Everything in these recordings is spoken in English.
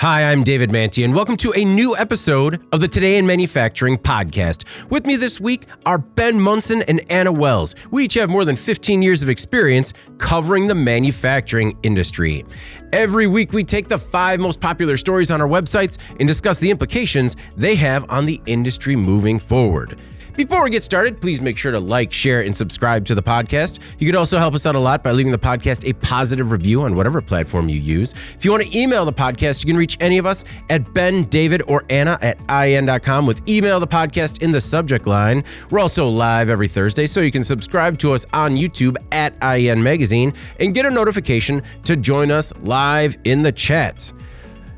Hi, I'm David Manti, and welcome to a new episode of the Today in Manufacturing podcast. With me this week are Ben Munson and Anna Wells. We each have more than 15 years of experience covering the manufacturing industry. Every week, we take the 5 most popular stories on our websites and discuss the implications they have on the industry moving forward. Before we get started, please make sure to like, share, and subscribe to the podcast. You could also help us out a lot by leaving the podcast a positive review on whatever platform you use. If you want to email the podcast, you can reach any of us at Ben, David, or Anna at IN.com with email the podcast in the subject line. We're also live every Thursday, so you can subscribe to us on YouTube at IN Magazine and get a notification to join us live in the chat.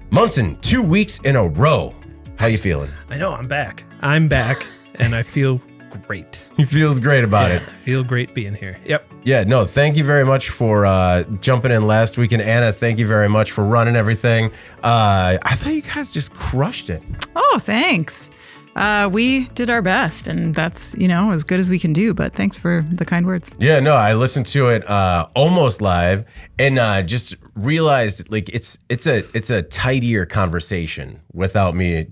Munson, 2 weeks in a row. How you feeling? I know, I'm back. And I feel great. He feels great about it. I feel great being here. Yep. Yeah, no, thank you very much for jumping in last week. And Anna, thank you very much for running everything. I thought you guys just crushed it. Oh, thanks. We did our best, and that's, as good as we can do. But thanks for the kind words. Yeah, no, I listened to it almost live and just realized like it's a tidier conversation without me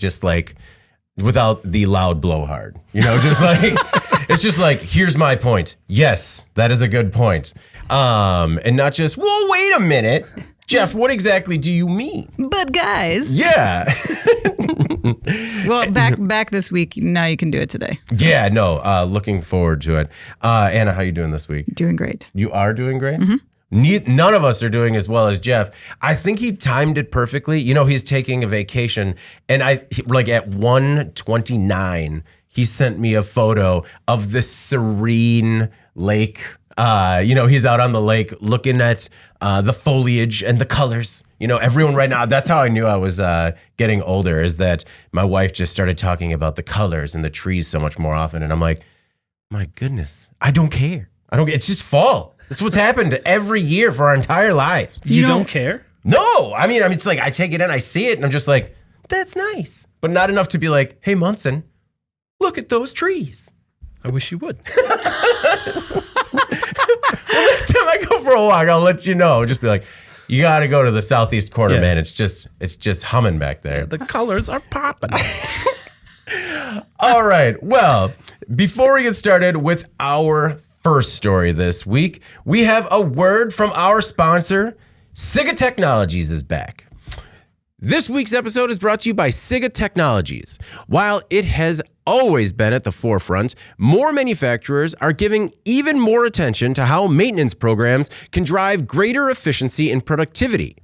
without the loud blowhard, just like, it's just like, here's my point. Yes, that is a good point. And not just, well, wait a minute. Jeff, what exactly do you mean? But guys. Yeah. Well, back this week. Now you can do it today. So. Yeah, no, looking forward to it. Anna, how you doing this week? Doing great. You are doing great? Mm-hmm. None of us are doing as well as Jeff. I think he timed it perfectly. He's taking a vacation, and at 1:29, he sent me a photo of the serene lake. He's out on the lake looking at the foliage and the colors. Everyone right now, that's how I knew I was getting older, is that my wife just started talking about the colors and the trees so much more often. And I'm like, my goodness, I don't care. It's just fall. That's what's happened every year for our entire lives. You don't care? No. I mean, it's like I take it in, I see it, and I'm just like, that's nice. But not enough to be like, hey, Munson, look at those trees. I wish you would. Well, next time I go for a walk, I'll let you know. Just be like, you got to go to the southeast corner, man. It's just humming back there. Yeah, the colors are popping. All right. Well, before we get started with our first story this week, we have a word from our sponsor. SIGA Technologies is back. This week's episode is brought to you by SIGA Technologies. While it has always been at the forefront, more manufacturers are giving even more attention to how maintenance programs can drive greater efficiency and productivity.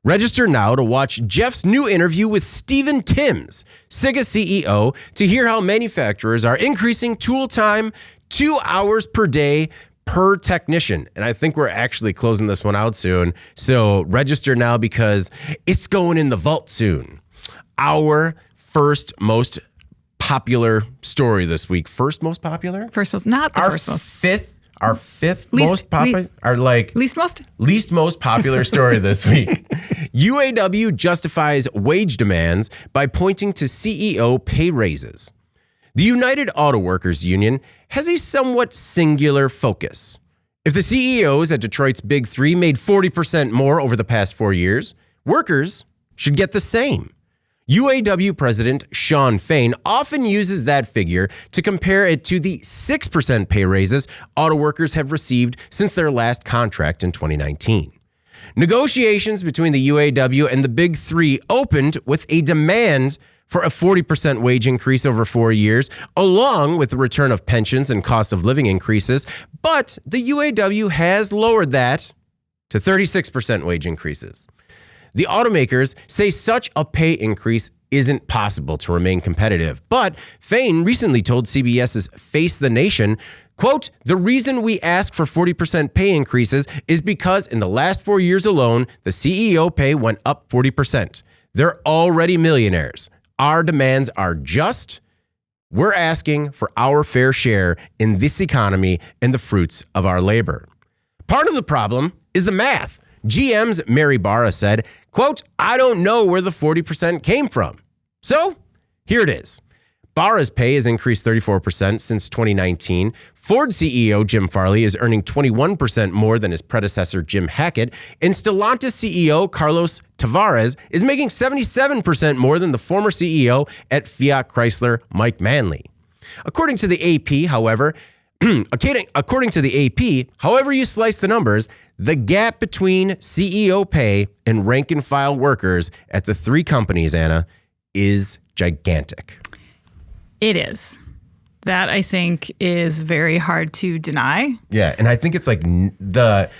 Register now to watch Jeff's new interview with Stephen Timms, SIGA CEO, to hear how manufacturers are increasing tool time 2 hours per day per technician. And I think we're actually closing this one out soon. So register now because it's going in the vault soon. Our first most popular story this week. First most popular? Not the our first most. Our fifth most popular, least most popular story this week. UAW justifies wage demands by pointing to CEO pay raises. The United Auto Workers Union has a somewhat singular focus. If the CEOs at Detroit's Big Three made 40% more over the past 4 years, workers should get the same. UAW President Shawn Fain often uses that figure to compare it to the 6% pay raises auto workers have received since their last contract in 2019. Negotiations between the UAW and the Big Three opened with a demand for a 40% wage increase over 4 years, along with the return of pensions and cost of living increases, but the UAW has lowered that to 36% wage increases. The automakers say such a pay increase isn't possible to remain competitive, but Fain recently told CBS's Face the Nation, quote, "The reason we ask for 40% pay increases is because in the last 4 years alone, the CEO pay went up 40%. They're already millionaires. Our demands are just, we're asking for our fair share in this economy and the fruits of our labor." Part of the problem is the math. GM's Mary Barra said, quote, "I don't know where the 40% came from." So here it is. Barra's pay has increased 34% since 2019. Ford CEO Jim Farley is earning 21% more than his predecessor Jim Hackett. And Stellantis CEO Carlos Tavares is making 77% more than the former CEO at Fiat Chrysler, Mike Manley. According to the AP, however you slice the numbers, the gap between CEO pay and rank and file workers at the three companies, Anna, is gigantic. It is. That, I think, is very hard to deny. Yeah, and I think it's like the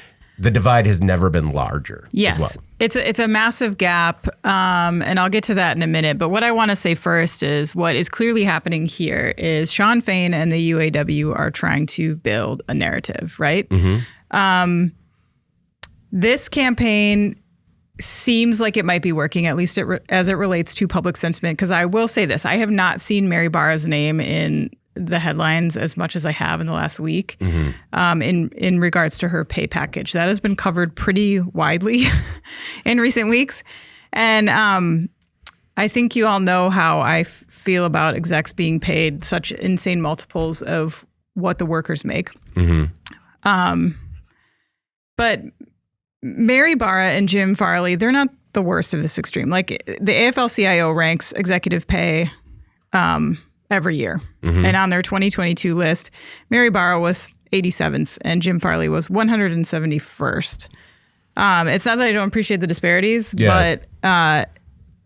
divide has never been larger. Yes, as well. It's a massive gap, and I'll get to that in a minute. But what I want to say first is what is clearly happening here is Shawn Fain and the UAW are trying to build a narrative, right? Mm-hmm. This campaign seems like it might be working, at least as it relates to public sentiment. Because I will say this, I have not seen Mary Barra's name in the headlines as much as I have in the last week, in regards to her pay package. That has been covered pretty widely in recent weeks. And I think you all know how I feel about execs being paid such insane multiples of what the workers make. Mm-hmm. But Mary Barra and Jim Farley, they're not the worst of this extreme. Like the AFL-CIO ranks executive pay every year. Mm-hmm. And on their 2022 list, Mary Barra was 87th and Jim Farley was 171st. It's not that I don't appreciate the disparities, but and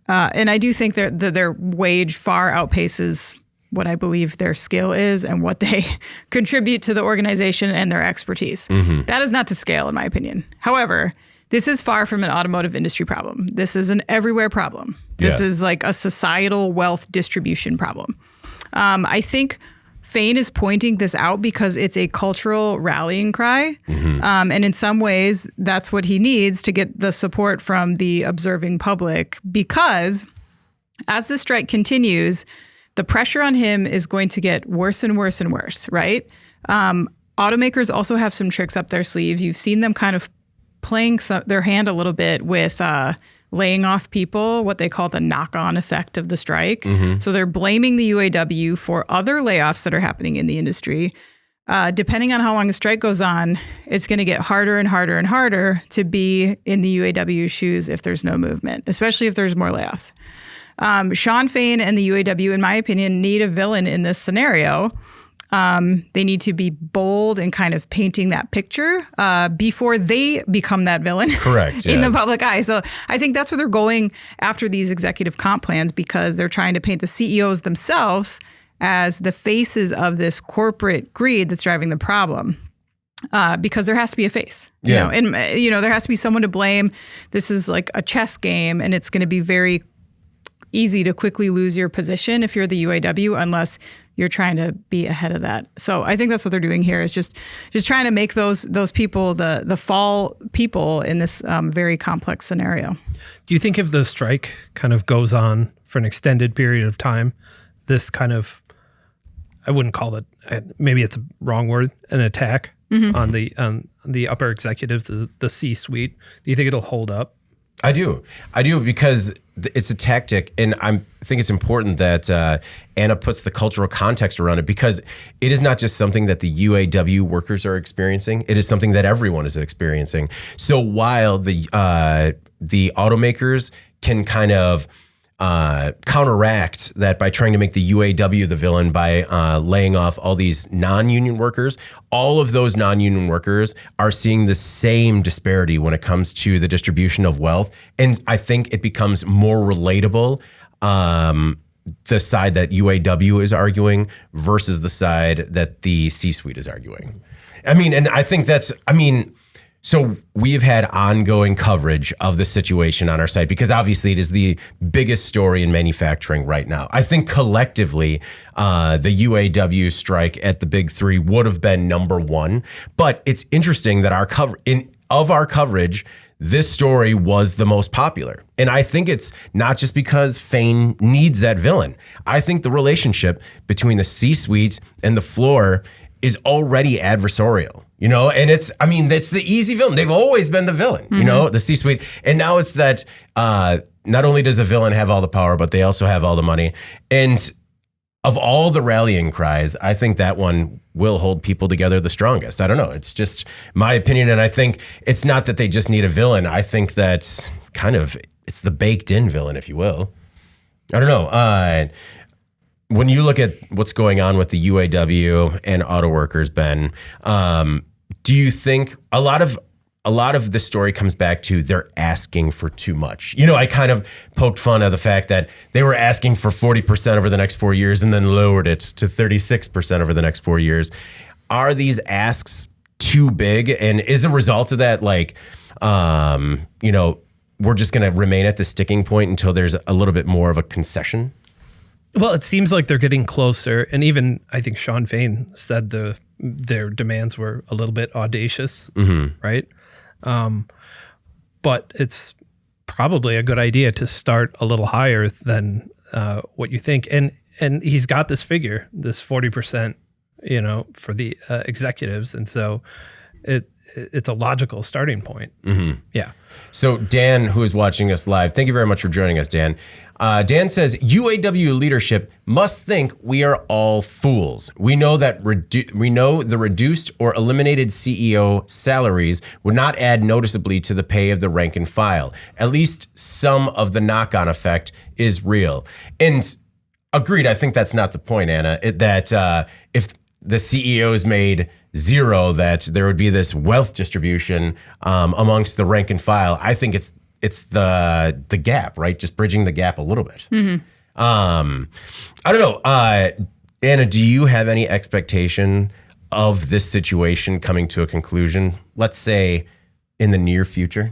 I do think that their wage far outpaces what I believe their skill is and what they contribute to the organization and their expertise. Mm-hmm. That is not to scale, in my opinion. However, this is far from an automotive industry problem. This is an everywhere problem. This is like a societal wealth distribution problem. I think Fain is pointing this out because it's a cultural rallying cry. Mm-hmm. And in some ways, that's what he needs to get the support from the observing public, because as the strike continues, the pressure on him is going to get worse and worse and worse, right? Automakers also have some tricks up their sleeves. You've seen them kind of playing their hand a little bit with laying off people, what they call the knock-on effect of the strike. Mm-hmm. So they're blaming the UAW for other layoffs that are happening in the industry. Depending on how long the strike goes on, it's going to get harder and harder and harder to be in the UAW shoes if there's no movement, especially if there's more layoffs. Shawn Fain and the UAW, in my opinion, need a villain in this scenario. They need to be bold and kind of painting that picture before they become that villain. Correct. In the public eye. So I think that's where they're going after these executive comp plans, because they're trying to paint the CEOs themselves as the faces of this corporate greed that's driving the problem. Because there has to be a face, you know, and there has to be someone to blame. This is like a chess game, and it's going to be very easy to quickly lose your position if you're the UAW, unless you're trying to be ahead of that. So I think that's what they're doing here, is just trying to make those people the fall people in this very complex scenario. Do you think if the strike kind of goes on for an extended period of time, this kind of, I wouldn't call it, maybe it's a wrong word, an attack on the upper executives, the C-suite, do you think it'll hold up? I do, because it's a tactic, and I think it's important that Anna puts the cultural context around it, because it is not just something that the UAW workers are experiencing; it is something that everyone is experiencing. So while the automakers can kind of counteract that by trying to make the UAW the villain by laying off all these non-union workers, all of those non-union workers are seeing the same disparity when it comes to the distribution of wealth. And I think it becomes more relatable, the side that UAW is arguing versus the side that the C-suite is arguing. So we've had ongoing coverage of the situation on our site, because obviously it is the biggest story in manufacturing right now. I think collectively, the UAW strike at the big three would have been number one. But it's interesting that our coverage, this story was the most popular. And I think it's not just because Fain needs that villain. I think the relationship between the C-suite and the floor is already adversarial. And that's the easy villain. They've always been the villain, the C-suite. And now it's that not only does the villain have all the power, but they also have all the money. And of all the rallying cries, I think that one will hold people together the strongest. I don't know. It's just my opinion. And I think it's not that they just need a villain. I think that's it's the baked in villain, if you will. I don't know. When you look at what's going on with the UAW and auto workers, Ben, do you think a lot of the story comes back to they're asking for too much? I kind of poked fun at the fact that they were asking for 40% over the next 4 years and then lowered it to 36% over the next 4 years. Are these asks too big? And is a result of that we're just going to remain at the sticking point until there's a little bit more of a concession? Well, it seems like they're getting closer. And even I think Sean Fain said their demands were a little bit audacious, right? But it's probably a good idea to start a little higher than what you think. And he's got this figure, this 40%, for the executives. And so it's a logical starting point. Mm-hmm. Yeah. So Dan, who is watching us live, thank you very much for joining us, Dan. Dan says, UAW leadership must think we are all fools. We know that the reduced or eliminated CEO salaries would not add noticeably to the pay of the rank and file. At least some of the knock-on effect is real. And agreed, I think that's not the point, Anna, that if the CEOs made zero, that there would be this wealth distribution amongst the rank and file. I think it's the gap, right? Just bridging the gap a little bit. Mm-hmm. I don't know. Anna, do you have any expectation of this situation coming to a conclusion, let's say in the near future?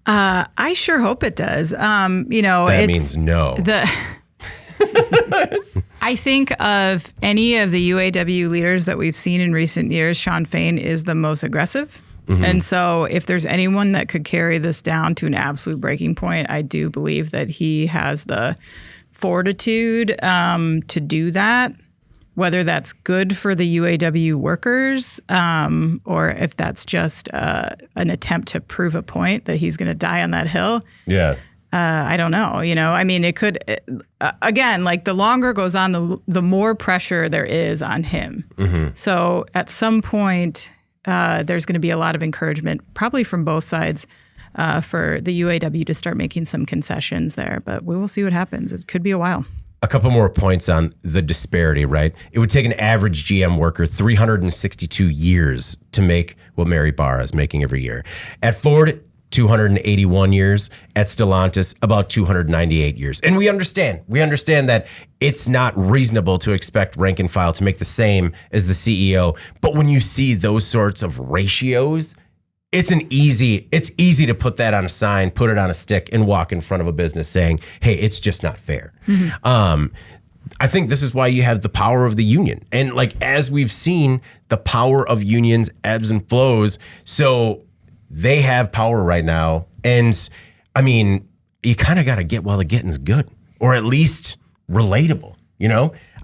I sure hope it does. That means no. I think of any of the UAW leaders that we've seen in recent years, Sean Fain is the most aggressive. Mm-hmm. And so if there's anyone that could carry this down to an absolute breaking point, I do believe that he has the fortitude to do that, whether that's good for the UAW workers or if that's just an attempt to prove a point that he's going to die on that hill. Yeah. I don't know. I mean, it could, again, like the longer it goes on, the more pressure there is on him. Mm-hmm. So at some point, there's going to be a lot of encouragement, probably from both sides, for the UAW to start making some concessions there. But we will see what happens. It could be a while. A couple more points on the disparity, right? It would take an average GM worker 362 years to make what Mary Barra is making every year. At Ford, 281 years. At Stellantis, about 298 years. And we understand that it's not reasonable to expect rank and file to make the same as the CEO. But when you see those sorts of ratios, it's easy to put that on a sign, put it on a stick, and walk in front of a business saying, hey, it's just not fair. Mm-hmm. I think this is why you have the power of the union. And as we've seen, the power of unions ebbs and flows. So they have power right now. And I mean, you kind of got to get while the getting's good, or at least relatable,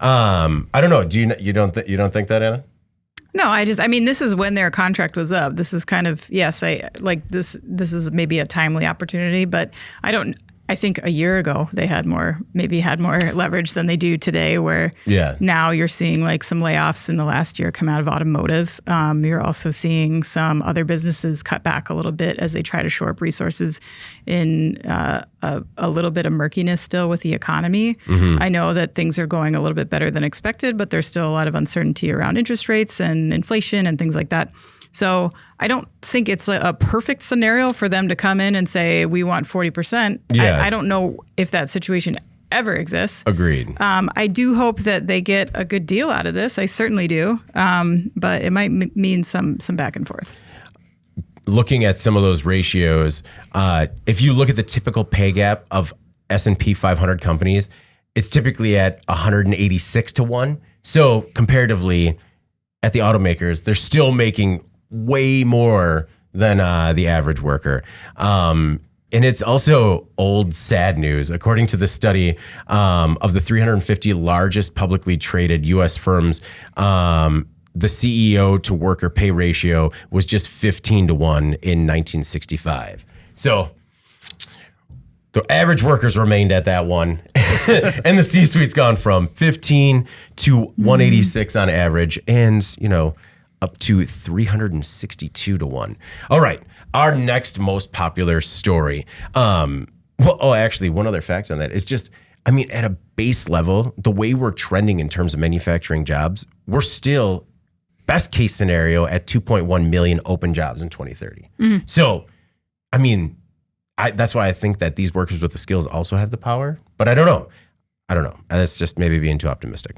I don't know. You don't think that, Anna? No, I mean, this is when their contract was up. This is kind of, yes, this is maybe a timely opportunity, but I think a year ago they had more leverage than they do today, where now you're seeing some layoffs in the last year come out of automotive. You're also seeing some other businesses cut back a little bit as they try to shore up resources in a little bit of murkiness still with the economy. Mm-hmm. I know that things are going a little bit better than expected, but there's still a lot of uncertainty around interest rates and inflation and things like that. So I don't think it's a perfect scenario for them to come in and say, we want 40%. Yeah. I don't know if that situation ever exists. Agreed. I do hope that they get a good deal out of this. I certainly do. But it might mean some back and forth. Looking at some of those ratios, if you look at the typical pay gap of S&P 500 companies, it's typically at 186 to 1. So comparatively, at the automakers, they're still making way more than the average worker. And it's also old, sad news. According to the study of the 350 largest publicly traded U.S. firms, the CEO to worker pay ratio was just 15 to 1 in 1965. So The average workers remained at that one. And the C-suite's gone from 15 to 186 on average and, up to 362 to 1. All right. Our next most popular story. Actually, one other fact on that is just, at a base level, the way we're trending in terms of manufacturing jobs, we're still best case scenario at 2.1 million open jobs in 2030. So, that's why I think that these workers with the skills also have the power, but I don't know. That's just maybe being too optimistic.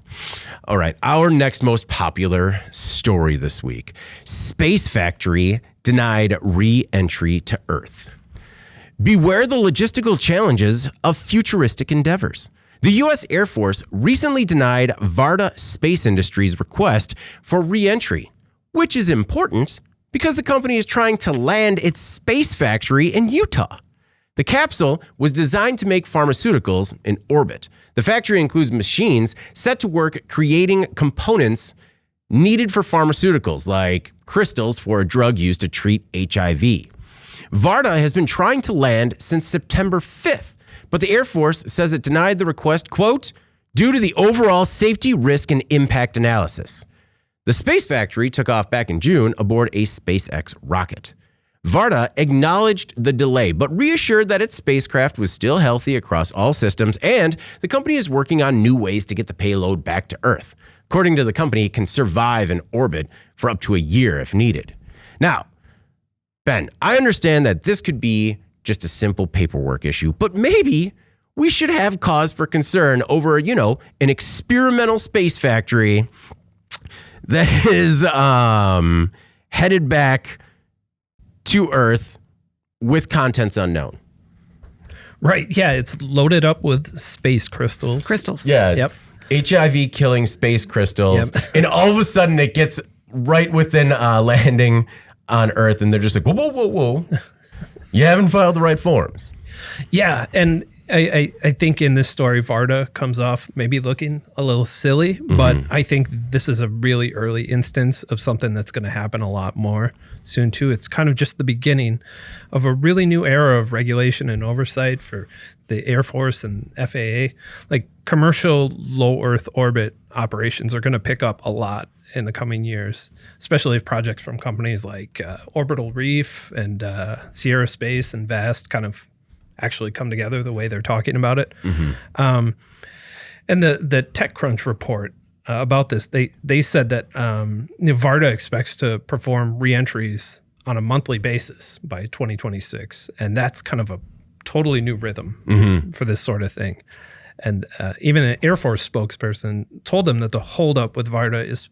All right. Our next most popular story this week. Space Factory denied re-entry to Earth. Beware the logistical challenges of futuristic endeavors. The U.S. Air Force recently denied Varda Space Industries' request for re-entry, which is important because the company is trying to land its space factory in Utah. The capsule was designed to make pharmaceuticals in orbit. The factory includes machines set to work creating components needed for pharmaceuticals, like crystals for a drug used to treat HIV. Varda has been trying to land since September 5th, but the Air Force says it denied the request, quote, due to the overall safety, risk, and impact analysis. The space factory took off back in June aboard a SpaceX rocket. Varda acknowledged the delay, but reassured that its spacecraft was still healthy across all systems, and the company is working on new ways to get the payload back to Earth. According to the company, it can survive in orbit for up to a year if needed. Now, Ben, I understand that this could be just a simple paperwork issue, but maybe we should have cause for concern over, an experimental space factory that is headed back to Earth with contents unknown. Right. Yeah. It's loaded up with space crystals. Yeah. Yep. HIV killing space crystals. Yep. And all of a sudden it gets right within landing on Earth. And they're just like, whoa. You haven't filed the right forms. Yeah. And I think in this story, Varda comes off maybe looking a little silly, but I think this is a really early instance of something that's going to happen a lot more soon too. It's kind of just the beginning of a really new era of regulation and oversight for the Air Force and FAA. Like commercial low Earth orbit operations are going to pick up a lot in the coming years, especially if projects from companies like Orbital Reef and Sierra Space and VAST kind of actually come together the way they're talking about it. And the TechCrunch report about this, they said that Varda expects to perform reentries on a monthly basis by 2026. And that's kind of a totally new rhythm for this sort of thing. And even an Air Force spokesperson told them that the holdup with Varda is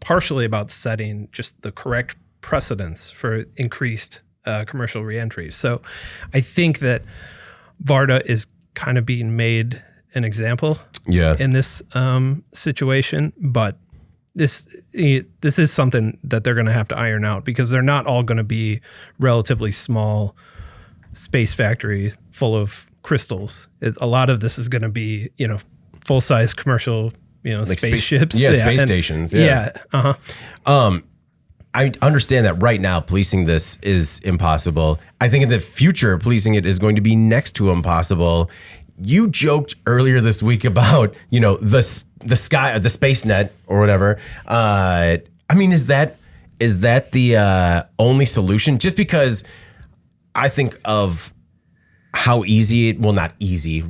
partially about setting just the correct precedents for increased commercial reentries. So I think that Varda is kind of being made an example in this situation, but this is something that they're going to have to iron out because they're not all going to be relatively small space factories full of crystals. A lot of this is going to be, full-size commercial, like spaceships. Space stations. I understand that right now policing this is impossible. I think in the future policing it is going to be next to impossible. You joked earlier this week about, the space net or whatever. Is that the only solution? Just because I think of how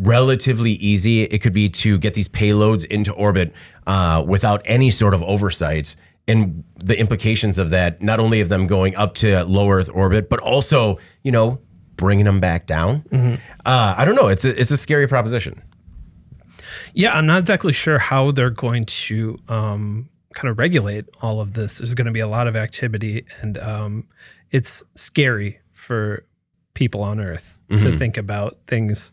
relatively easy it could be to get these payloads into orbit without any sort of oversight. And the implications of that, not only of them going up to low Earth orbit, but also, bringing them back down. I don't know. It's a scary proposition. Yeah, I'm not exactly sure how they're going to kind of regulate all of this. There's going to be a lot of activity, and it's scary for people on Earth to think about things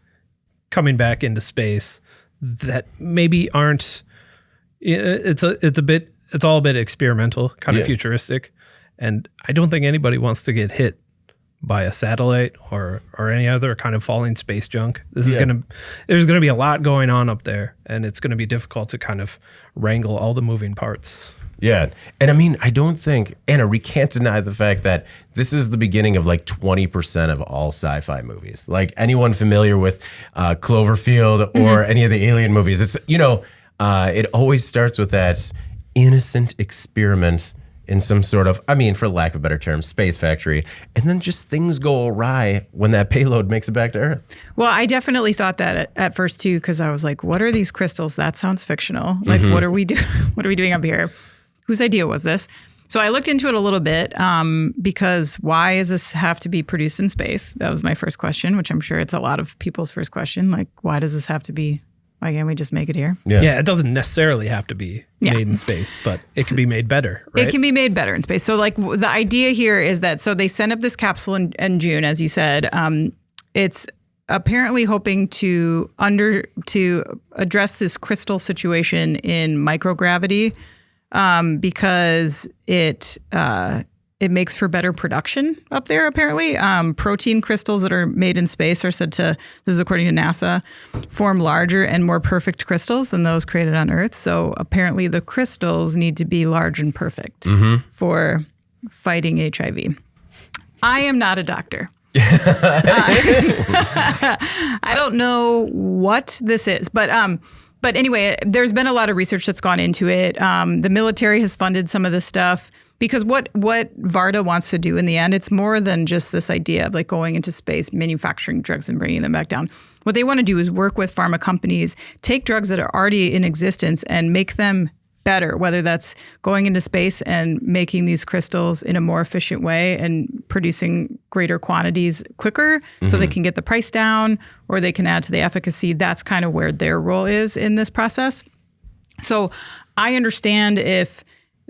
coming back into space that maybe aren't. It's all a bit experimental, kind of futuristic, and I don't think anybody wants to get hit by a satellite or any other kind of falling space junk. There's gonna be a lot going on up there, and it's gonna be difficult to kind of wrangle all the moving parts. Yeah. And I mean, I don't think, Anna, we can't deny the fact that this is the beginning of like 20% of all sci-fi movies. Like anyone familiar with Cloverfield or any of the Alien movies, it's, it always starts with that innocent experiment in some sort of, I mean, for lack of a better term, space factory. And then just things go awry when that payload makes it back to Earth. Well, I definitely thought that at first too, because I was like, what are these crystals? That sounds fictional. Like, what are we doing? What are we doing up here? Whose idea was this? So I looked into it a little bit because why does this have to be produced in space? That was my first question, which I'm sure it's a lot of people's first question. Like, why does this have to be? Why can't we just make it here? Yeah, it doesn't necessarily have to be made in space, but it can be made better, right? It can be made better in space. So like the idea here is that, so they sent up this capsule in June, as you said. It's apparently hoping to address this crystal situation in microgravity because it makes for better production up there, apparently. Protein crystals that are made in space are said to, this is according to NASA, form larger and more perfect crystals than those created on Earth. So apparently the crystals need to be large and perfect for fighting HIV. I am not a doctor. I don't know what this is, but anyway, there's been a lot of research that's gone into it. The military has funded some of this stuff. Because what Varda wants to do in the end, it's more than just this idea of like going into space, manufacturing drugs and bringing them back down. What they want to do is work with pharma companies, take drugs that are already in existence and make them better, whether that's going into space and making these crystals in a more efficient way and producing greater quantities quicker so they can get the price down or they can add to the efficacy. That's kind of where their role is in this process. So I understand if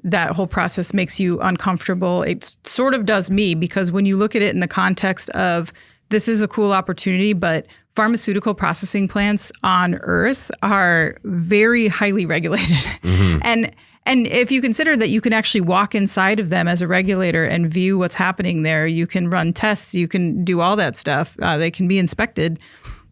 that whole process makes you uncomfortable. It sort of does me, because when you look at it in the context of this is a cool opportunity, but pharmaceutical processing plants on Earth are very highly regulated. And if you consider that you can actually walk inside of them as a regulator and view what's happening there, you can run tests, you can do all that stuff. They can be inspected.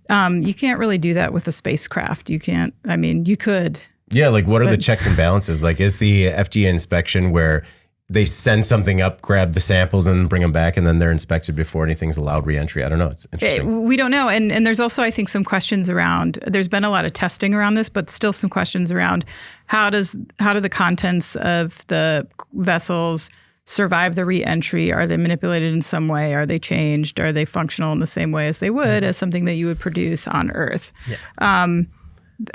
You can't really do that with a spacecraft. You can't, I mean, you could. Yeah, like what are the checks and balances? Like, is the FDA inspection where they send something up, grab the samples and bring them back and then they're inspected before anything's allowed re-entry? I don't know. It's interesting. We don't know. And there's also, I think, some questions around, there's been a lot of testing around this, but still some questions around how do the contents of the vessels survive the re-entry? Are they manipulated in some way? Are they changed? Are they functional in the same way as they would as something that you would produce on Earth? Yeah.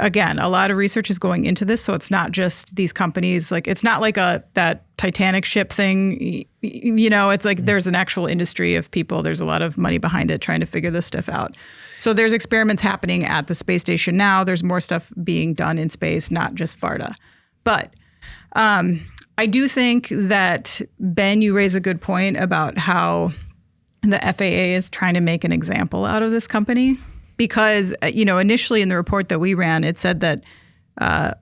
Again, a lot of research is going into this, so it's not just these companies. Like, it's not like that Titanic ship thing. It's like there's an actual industry of people. There's a lot of money behind it trying to figure this stuff out. So there's experiments happening at the space station now. There's more stuff being done in space, not just Varda. But I do think that, Ben, you raise a good point about how the FAA is trying to make an example out of this company. Because, initially in the report that we ran, it said that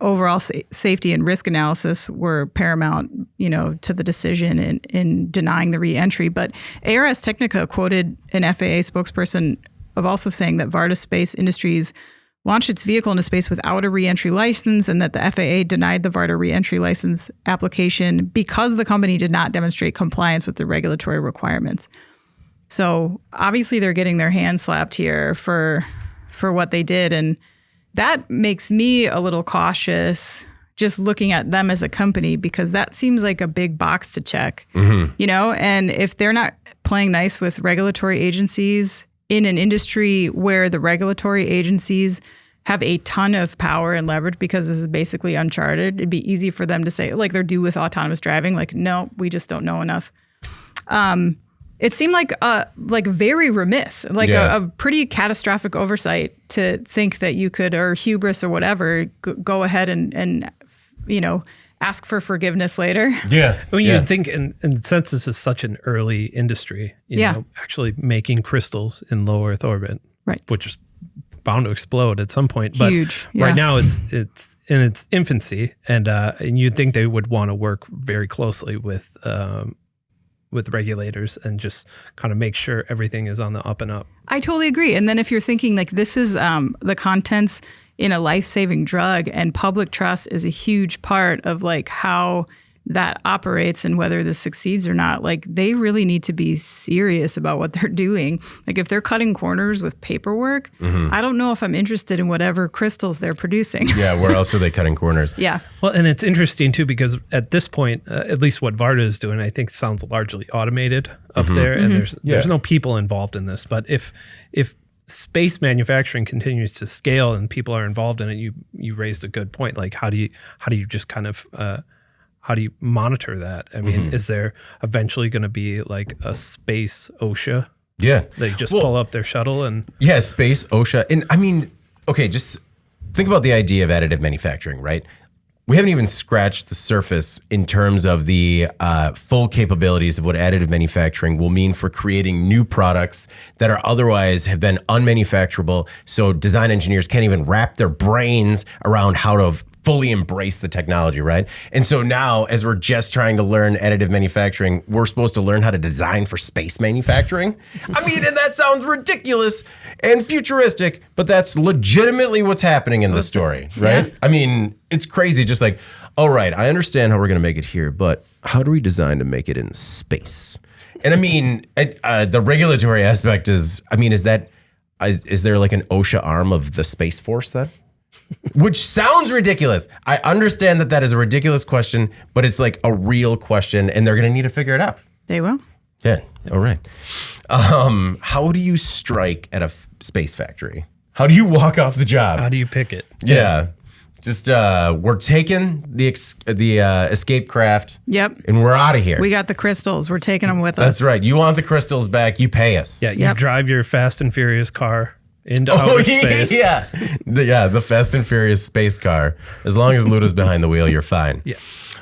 overall safety and risk analysis were paramount, to the decision in denying the re-entry. But ARS Technica quoted an FAA spokesperson of also saying that Varda Space Industries launched its vehicle into space without a re-entry license, and that the FAA denied the Varda re-entry license application because the company did not demonstrate compliance with the regulatory requirements. So obviously they're getting their hands slapped here for what they did. And that makes me a little cautious just looking at them as a company, because that seems like a big box to check, and if they're not playing nice with regulatory agencies in an industry where the regulatory agencies have a ton of power and leverage, because this is basically uncharted, it'd be easy for them to say, like they're do with autonomous driving, like, no, we just don't know enough. It seemed like very remiss, a pretty catastrophic oversight to think that you could, or hubris or whatever, go ahead and ask for forgiveness later. Yeah. Well, you'd think, and since this is such an early industry, actually making crystals in low Earth orbit, right, which is bound to explode at some point. Huge. But right now it's in its infancy, and you'd think they would want to work very closely with regulators and just kind of make sure everything is on the up and up. I totally agree. And then if you're thinking like this is the contents in a life-saving drug, and public trust is a huge part of like how that operates and whether this succeeds or not, like they really need to be serious about what they're doing. Like if they're cutting corners with paperwork, I don't know if I'm interested in whatever crystals they're producing. Yeah, where else are they cutting corners? Yeah. Well, and it's interesting too, because at this point, at least what Varda is doing, I think sounds largely automated up there. And there's no people involved in this. But if space manufacturing continues to scale and people are involved in it, you raised a good point. Like how do you just kind of how do you monitor that? I mean, is there eventually going to be like a space OSHA? Yeah. They just pull up their shuttle and... Yeah, space OSHA. And I mean, okay, just think about the idea of additive manufacturing, right? We haven't even scratched the surface in terms of the full capabilities of what additive manufacturing will mean for creating new products that are otherwise have been unmanufacturable. So design engineers can't even wrap their brains around how to fully embrace the technology, right? And so now, as we're just trying to learn additive manufacturing, we're supposed to learn how to design for space manufacturing. I mean, and that sounds ridiculous and futuristic, but that's legitimately what's happening in the story, right? Yeah. I mean, it's crazy. Just like, all right, I understand how we're going to make it here, but how do we design to make it in space? And I mean, the regulatory aspect is, I mean, is there like an OSHA arm of the Space Force then? Which sounds ridiculous. I understand that is a ridiculous question, but it's like a real question, and they're going to need to figure it out. They will. Yeah. All right. How do you strike at a space factory? How do you walk off the job? How do you pick it? Yeah. Just we're taking the escape craft. Yep. And we're out of here. We got the crystals. We're taking them with us. That's right. You want the crystals back? You pay us. Yeah. You drive your Fast and Furious car into outer space. Yeah. The Fast and Furious space car. As long as Luda's behind the wheel, you're fine. Yeah.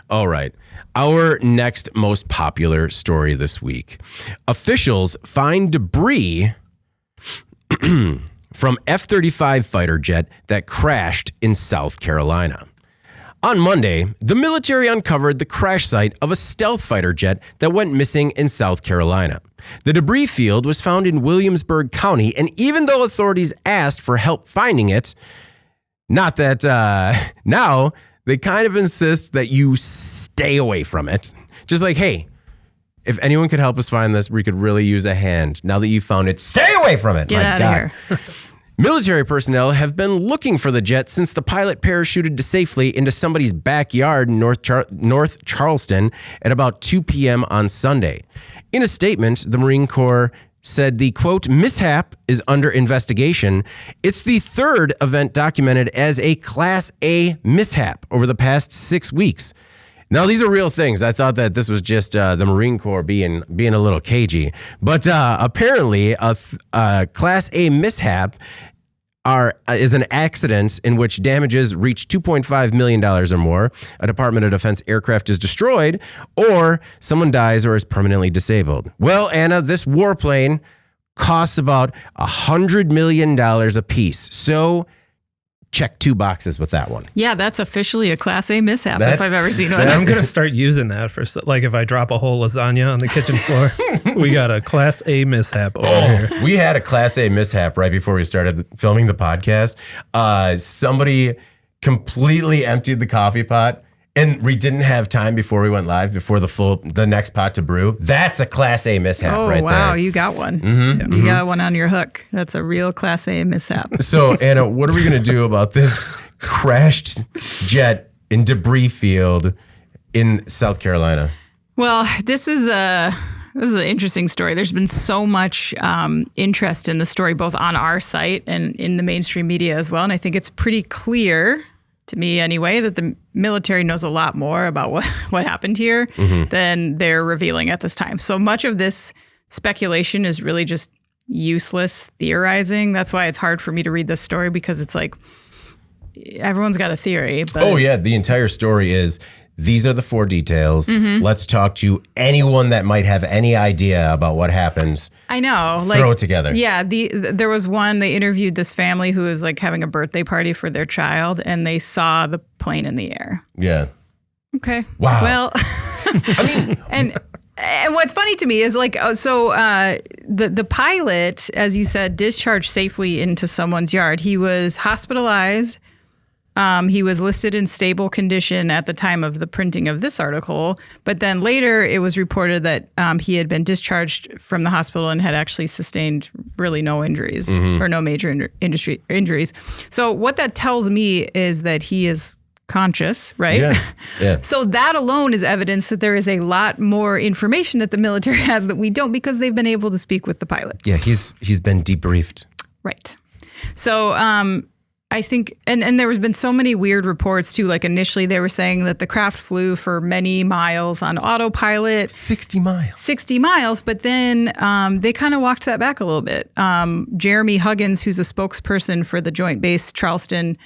All right. Our next most popular story this week. Officials find debris from F-35 fighter jet that crashed in South Carolina. On Monday, the military uncovered the crash site of a stealth fighter jet that went missing in South Carolina. The debris field was found in Williamsburg County, and even though authorities asked for help finding it, not that now they kind of insist that you stay away from it. Just like, hey, if anyone could help us find this, we could really use a hand. Now that you found it, stay away from it. Get out of here. Military personnel have been looking for the jet since the pilot parachuted safely into somebody's backyard in North Charleston at about 2 p.m. on Sunday. In a statement, the Marine Corps said the, quote, mishap is under investigation. It's the third event documented as a Class A mishap over the past 6 weeks. Now, these are real things. I thought that this was just the Marine Corps being a little cagey. But apparently, a Class A mishap is an accident in which damages reach $2.5 million or more, a Department of Defense aircraft is destroyed, or someone dies or is permanently disabled. Well, Anna, this warplane costs about $100 million a piece. So check 2 boxes with that one. Yeah, that's officially a Class A mishap if I've ever seen one. I'm going to start using that for, like, if I drop a whole lasagna on the kitchen floor, we got a Class A mishap over here. We had a Class A mishap right before we started filming the podcast. Somebody completely emptied the coffee pot, and we didn't have time before we went live, before the next pot to brew. That's a Class A mishap right there. Oh, wow, you got one. Mm-hmm, you got one on your hook. That's a real Class A mishap. So, Anna, what are we going to do about this crashed jet in debris field in South Carolina? Well, this is an interesting story. There's been so much interest in the story, both on our site and in the mainstream media as well. And I think it's pretty clear, to me anyway, that the military knows a lot more about what happened here than they're revealing at this time. So much of this speculation is really just useless theorizing. That's why it's hard for me to read this story, because it's like everyone's got a theory. But oh, yeah. The entire story is, these are the 4 details. Let's talk to anyone that might have any idea about what happens. I know. Throw it together. Yeah. There was one, they interviewed this family who was like having a birthday party for their child, and they saw the plane in the air. Yeah. Okay. Wow. Well, I mean, and what's funny to me is like, the pilot, as you said, discharged safely into someone's yard. He was hospitalized He was listed in stable condition at the time of the printing of this article, but then later it was reported that he had been discharged from the hospital and had actually sustained really no injuries or no major injuries. So what that tells me is that he is conscious, right? Yeah. So that alone is evidence that there is a lot more information that the military has that we don't, because they've been able to speak with the pilot. Yeah, he's been debriefed. Right. So I think, and there has been so many weird reports too. Like initially they were saying that the Kraft flew for many miles on autopilot. 60 miles. But then they kind of walked that back a little bit. Jeremy Huggins, who's a spokesperson for the Joint Base Charleston,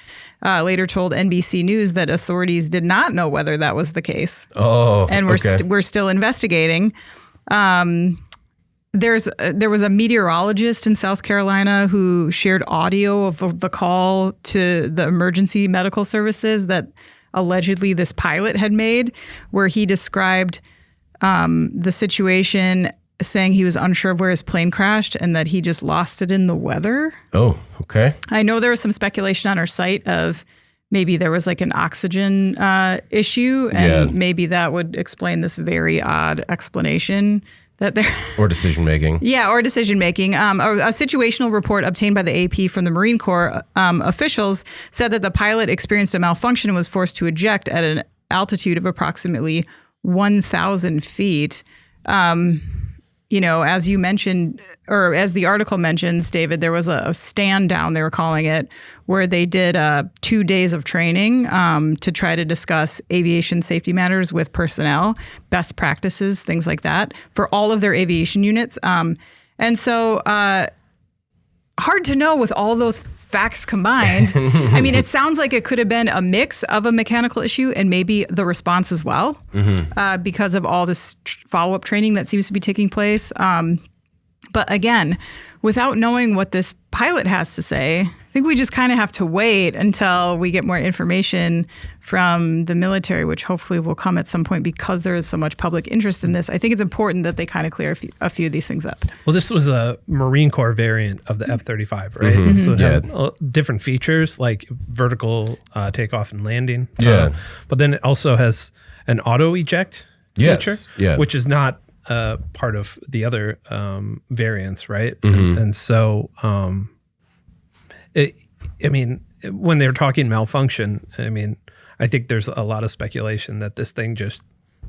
later told NBC News that authorities did not know whether that was the case. Oh, and we're still investigating. There was a meteorologist in South Carolina who shared audio of the call to the emergency medical services that allegedly this pilot had made, where he described the situation, saying he was unsure of where his plane crashed and that he just lost it in the weather. Oh, okay. I know there was some speculation on our site of maybe there was like an oxygen issue, and maybe that would explain this very odd explanation. Or decision making. Yeah, or decision making. A situational report obtained by the AP from the Marine Corps officials said that the pilot experienced a malfunction and was forced to eject at an altitude of approximately 1,000 feet. As you mentioned, or as the article mentions, David, there was a stand down, they were calling it, where they did 2 days of training to try to discuss aviation safety matters with personnel, best practices, things like that, for all of their aviation units. And so hard to know with all those facts combined. I mean, it sounds like it could have been a mix of a mechanical issue and maybe the response as well, because of all this follow-up training that seems to be taking place. But again, without knowing what this pilot has to say, I think we just kind of have to wait until we get more information from the military, which hopefully will come at some point because there is so much public interest in this. I think it's important that they kind of clear a few of these things up. Well, this was a Marine Corps variant of the F-35, right? So it had different features like vertical takeoff and landing. Yeah. But then it also has an auto eject feature, which is not part of the other variants, right? And so, when they're talking malfunction, I think there's a lot of speculation that this thing just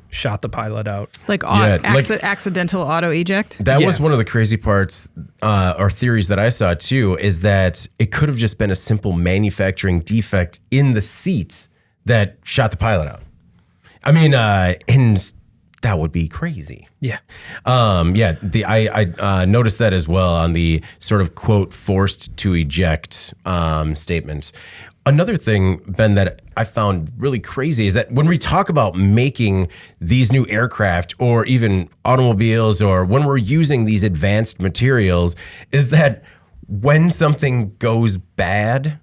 shot the pilot out. Accidental auto eject? That was one of the crazy parts or theories that I saw too, is that it could have just been a simple manufacturing defect in the seat that shot the pilot out. And that would be crazy. Yeah. I noticed that as well on the sort of quote forced to eject statement. Another thing, Ben, that I found really crazy is that when we talk about making these new aircraft or even automobiles, or when we're using these advanced materials, is that when something goes bad,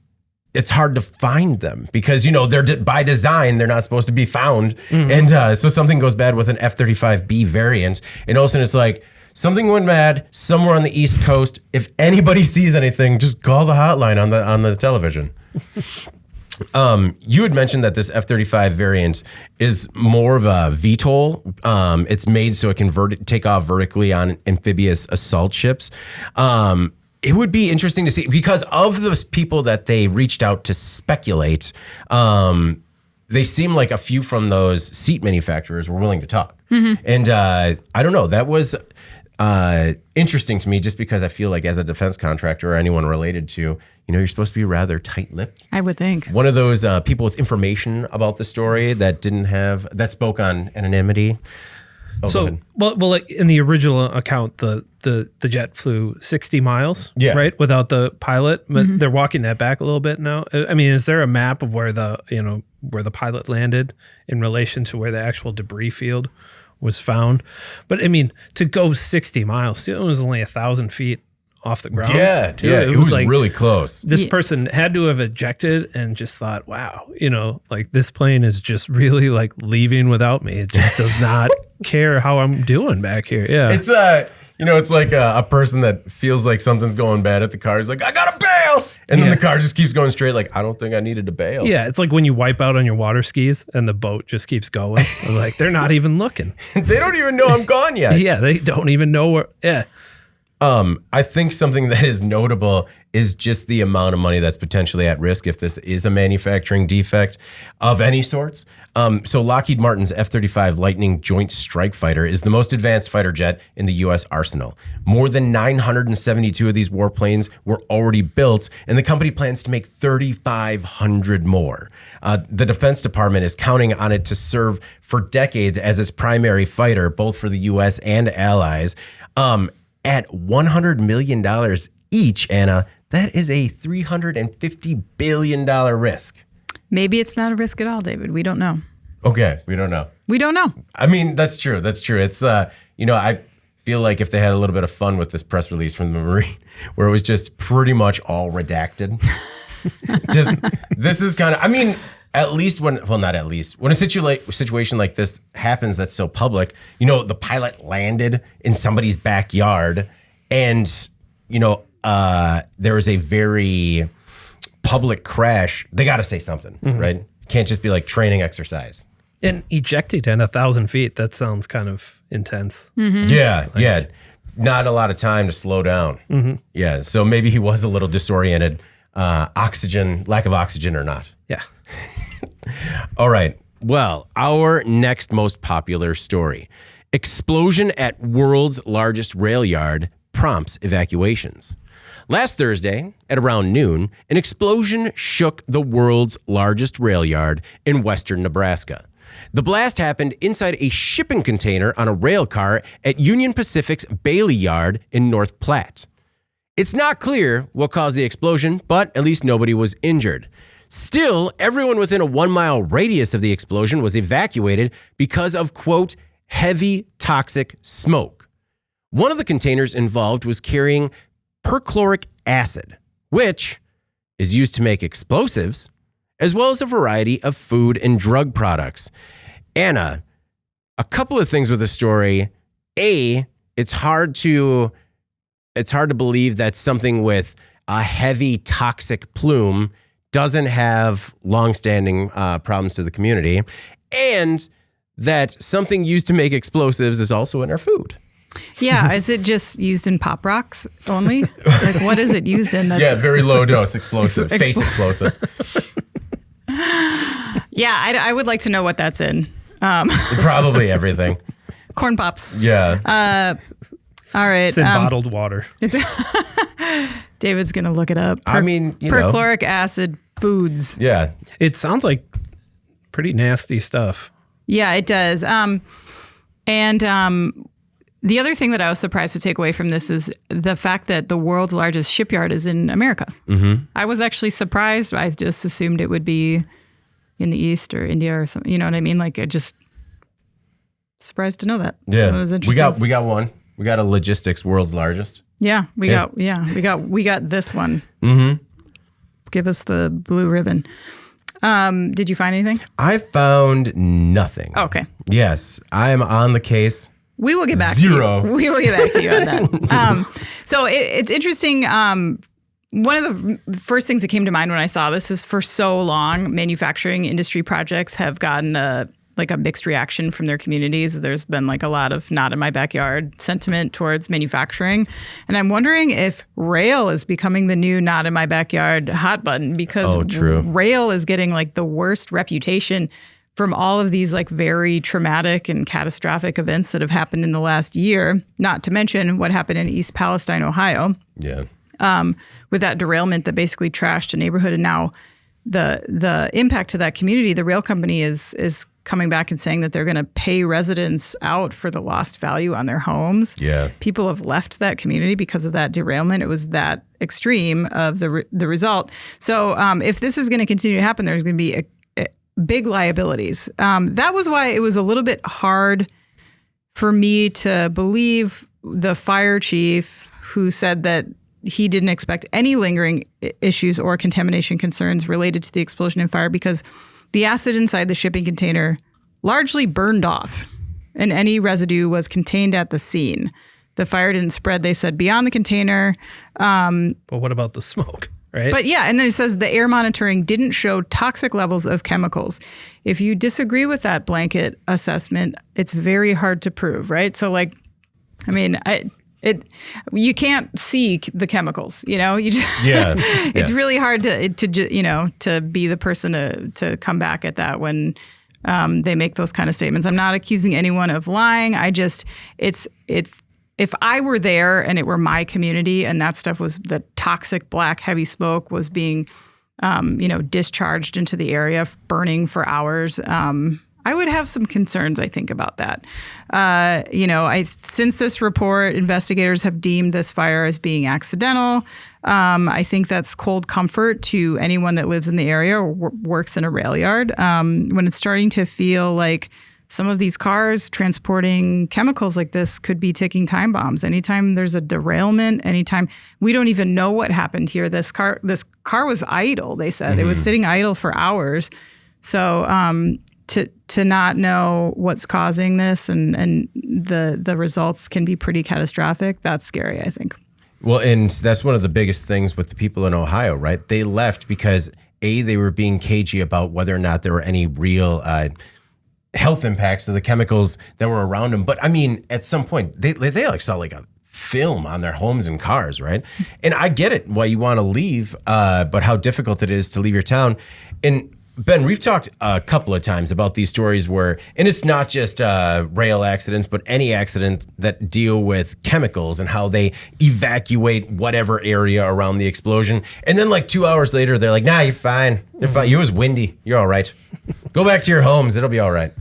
it's hard to find them because, they're by design, they're not supposed to be found. And so something goes bad with an F-35B variant, and all of a sudden it's like, something went bad somewhere on the East Coast. If anybody sees anything, just call the hotline on the television. You had mentioned that this F-35 variant is more of a VTOL. It's made so it can take off vertically on amphibious assault ships. It would be interesting to see, because of the people that they reached out to speculate, they seem like a few from those seat manufacturers were willing to talk. And I don't know, that was interesting to me, just because I feel like as a defense contractor or anyone related to, you're supposed to be rather tight-lipped. I would think. One of those people with information about the story that that spoke on anonymity. Like in the original account, the jet flew 60 miles, right, without the pilot. But they're walking that back a little bit now. Is there a map of where the pilot landed in relation to where the actual debris field was found? But to go 60 miles, it was only 1,000 feet off the ground. It was like, really close. This person had to have ejected and just thought, wow, this plane is just really like leaving without me. It just does not care how I'm doing back here. Yeah. It's it's like a person that feels like something's going bad at the car. He's like, I gotta bail. bail. And then the car just keeps going straight. Like, I don't think I needed to bail. Yeah, it's like when you wipe out on your water skis and the boat just keeps going. Like, they're not even looking. They don't even know I'm gone yet. Yeah, they don't even know where. Yeah. I think something that is notable is just the amount of money that's potentially at risk if this is a manufacturing defect of any sorts. So Lockheed Martin's F-35 Lightning Joint Strike Fighter is the most advanced fighter jet in the U.S. arsenal. More than 972 of these warplanes were already built, and the company plans to make 3,500 more. The Defense Department is counting on it to serve for decades as its primary fighter, both for the U.S. and allies. At $100 million each, Anna, that is a $350 billion risk. Maybe it's not a risk at all, David. We don't know. Okay, we don't know. We don't know. I mean, that's true. That's true. It's, I feel like if they had a little bit of fun with this press release from the Marine, where it was just pretty much all redacted. This is kind of, I mean, at least when a situation like this happens that's so public, the pilot landed in somebody's backyard and, there was a very public crash. They got to say something, right? Can't just be like training exercise. And ejected at 1,000 feet, that sounds kind of intense. Mm-hmm. Yeah. Not a lot of time to slow down. Mm-hmm. Yeah, so maybe he was a little disoriented. Lack of oxygen or not. Yeah. All right. Well, our next most popular story. Explosion at world's largest rail yard prompts evacuations. Last Thursday, at around noon, an explosion shook the world's largest rail yard in western Nebraska. The blast happened inside a shipping container on a rail car at Union Pacific's Bailey Yard in North Platte. It's not clear what caused the explosion, but at least nobody was injured. Still, everyone within a 1-mile radius of the explosion was evacuated because of, quote, heavy toxic smoke. One of the containers involved was carrying perchloric acid, which is used to make explosives, as well as a variety of food and drug products. Anna, a couple of things with the story. A, it's hard to believe that something with a heavy toxic plume doesn't have longstanding problems to the community, and that something used to make explosives is also in our food. Yeah, is it just used in Pop Rocks only? Like, what is it used in? Yeah, very low dose explosive, face explosives. Yeah, I would like to know what that's in. Probably everything. Corn Pops. Yeah. All right. It's in bottled water. David's going to look it up. Perchloric acid foods. Yeah. It sounds like pretty nasty stuff. Yeah, it does. The other thing that I was surprised to take away from this is the fact that the world's largest shipyard is in America. Mm-hmm. I was actually surprised. I just assumed it would be in the East or India or something. You know what I mean? Like, I just surprised to know that. Yeah, so it was interesting. We got one. We got a logistics world's largest. Yeah, we got this one. Mm-hmm. Give us the blue ribbon. Did you find anything? I found nothing. Okay. Yes, I am on the case. We will get back to you. We will get back to you on that. So it's interesting. One of the first things that came to mind when I saw this is for so long, manufacturing industry projects have gotten a mixed reaction from their communities. There's been like a lot of not in my backyard sentiment towards manufacturing. And I'm wondering if rail is becoming the new not in my backyard hot button because rail is getting like the worst reputation from all of these like very traumatic and catastrophic events that have happened in the last year, not to mention what happened in East Palestine, Ohio. Yeah. With that derailment that basically trashed a neighborhood. And now the impact to that community, the rail company is coming back and saying that they're going to pay residents out for the lost value on their homes. Yeah. People have left that community because of that derailment. It was that extreme of the result. So if this is going to continue to happen, there's going to be big liabilities. That was why it was a little bit hard for me to believe the fire chief who said that he didn't expect any lingering issues or contamination concerns related to the explosion and fire because the acid inside the shipping container largely burned off and any residue was contained at the scene. The fire didn't spread, they said, beyond the container. But what about the smoke? right? But yeah, and then it says the air monitoring didn't show toxic levels of chemicals. If you disagree with that blanket assessment, it's very hard to prove, right? So like, I mean, you can't see the chemicals, you know. You just, it's really hard to be the person to come back at that when they make those kind of statements. I'm not accusing anyone of lying. It's if I were there and it were my community and that stuff was the toxic black heavy smoke was being, discharged into the area, burning for hours, I would have some concerns, I think, about that. Since this report, investigators have deemed this fire as being accidental. I think that's cold comfort to anyone that lives in the area or works in a rail yard. When it's starting to feel like some of these cars transporting chemicals like this could be ticking time bombs. Anytime there's a derailment, anytime we don't even know what happened here. This car was idle, they said. It was sitting idle for hours. So to not know what's causing this and the results can be pretty catastrophic, that's scary, I think. Well, and that's one of the biggest things with the people in Ohio, right? They left because they were being cagey about whether or not there were any real health impacts of the chemicals that were around them. But I mean, at some point, they like saw like a film on their homes and cars, right? And I get it why you want to leave, but how difficult it is to leave your town. And Ben, we've talked a couple of times about these stories where, and it's not just rail accidents, but any accident that deal with chemicals and how they evacuate whatever area around the explosion. And then like 2 hours later, they're like, nah, you're fine. You're fine. It was windy. You're all right. Go back to your homes. It'll be all right.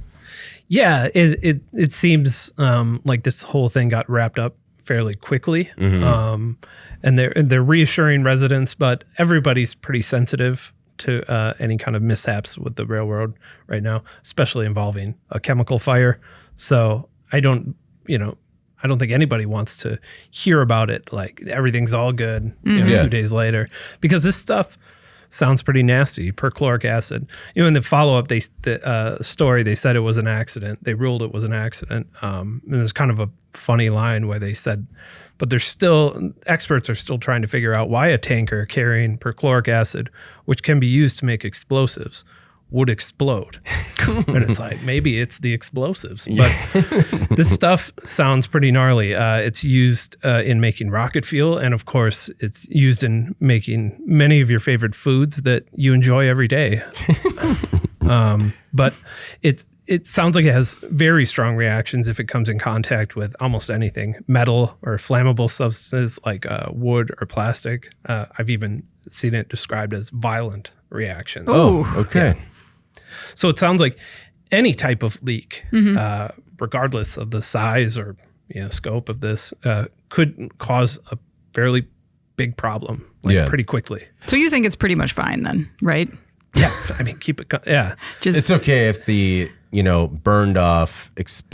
Yeah, it seems like this whole thing got wrapped up fairly quickly. And they're reassuring residents, but everybody's pretty sensitive to any kind of mishaps with the railroad right now, especially involving a chemical fire. So I don't think anybody wants to hear about it like everything's all good 2 days later, because this stuff sounds pretty nasty. Perchloric acid. In the follow-up, the story, they said it was an accident. They ruled it was an accident. And there's kind of a funny line where they said, but experts are still trying to figure out why a tanker carrying perchloric acid, which can be used to make explosives, would explode. And it's like, maybe it's the explosives. But this stuff sounds pretty gnarly. It's used in making rocket fuel. And of course, it's used in making many of your favorite foods that you enjoy every day. But it sounds like it has very strong reactions if it comes in contact with almost anything, metal or flammable substances like wood or plastic. I've even seen it described as violent reactions. Oh, okay. Yeah. So it sounds like any type of leak, regardless of the size or scope of this, could cause a fairly big problem pretty quickly. So you think it's pretty much fine then, right? Yeah, I mean, keep it. Yeah, it's okay if the burned off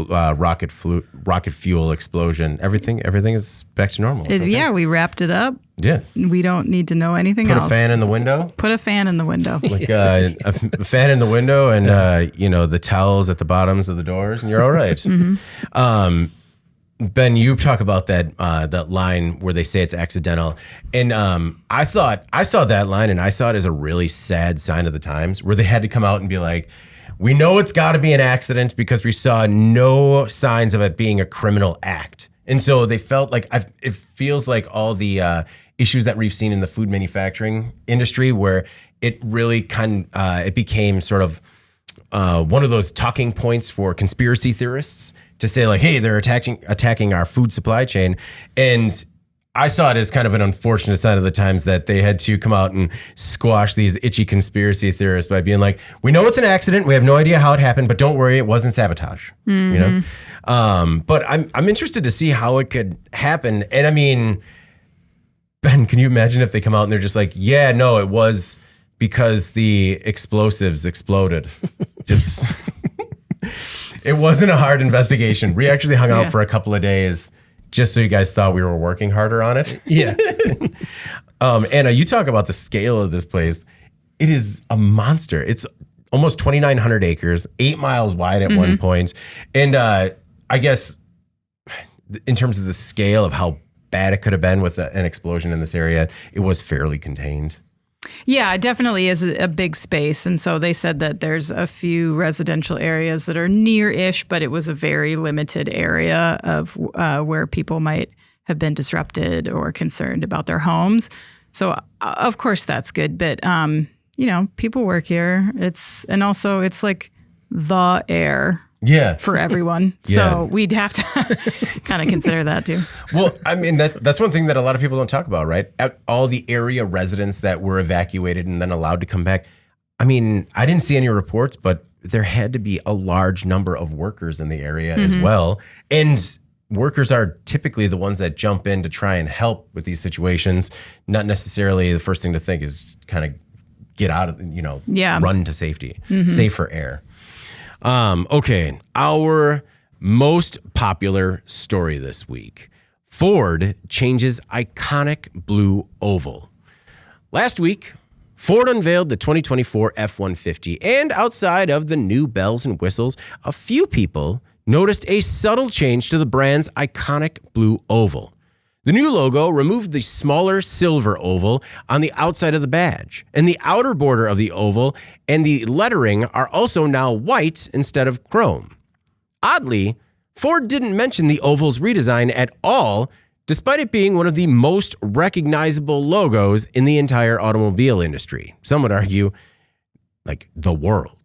rocket fuel explosion. Everything is back to normal. Okay. Yeah, we wrapped it up. Yeah, we don't need to know anything else. Put a fan in the window. Put a fan in the window. Like a fan in the window, and the towels at the bottoms of the doors, and you're all right. Ben, you talk about that line where they say it's accidental, and I saw that line and I saw it as a really sad sign of the times, where they had to come out and be like, we know it's got to be an accident because we saw no signs of it being a criminal act. And so they felt like, it feels like all the issues that we've seen in the food manufacturing industry, where it really it became sort of one of those talking points for conspiracy theorists to say like, hey, they're attacking our food supply chain. And I saw it as kind of an unfortunate sign of the times that they had to come out and squash these itchy conspiracy theorists by being like, we know it's an accident. We have no idea how it happened, but don't worry, it wasn't sabotage. But I'm interested to see how it could happen. And I mean, Ben, can you imagine if they come out and they're just like, yeah, no, it was because the explosives exploded. Just, it wasn't a hard investigation. We actually hung out for a couple of days just so you guys thought we were working harder on it. Yeah. Anna, you talk about the scale of this place. It is a monster. It's almost 2,900 acres, 8 miles wide at one point. And I guess in terms of the scale of how bad it could have been with an explosion in this area, it was fairly contained. Yeah, it definitely is a big space. And so they said that there's a few residential areas that are near-ish, but it was a very limited area of where people might have been disrupted or concerned about their homes. So of course that's good. But, people work here. It's like the air. Yeah. For everyone. Yeah. So we'd have to kind of consider that too. Well, I mean, that's one thing that a lot of people don't talk about, right? All the area residents that were evacuated and then allowed to come back. I mean, I didn't see any reports, but there had to be a large number of workers in the area as well. And workers are typically the ones that jump in to try and help with these situations. Not necessarily the first thing to think is kind of get out of, run to safety, safer air. Okay, our most popular story this week. Ford changes iconic blue oval. Last week, Ford unveiled the 2024 F-150, and outside of the new bells and whistles, a few people noticed a subtle change to the brand's iconic blue oval. The new logo removed the smaller silver oval on the outside of the badge, and the outer border of the oval and the lettering are also now white instead of chrome. Oddly, Ford didn't mention the oval's redesign at all, despite it being one of the most recognizable logos in the entire automobile industry. Some would argue, like the world.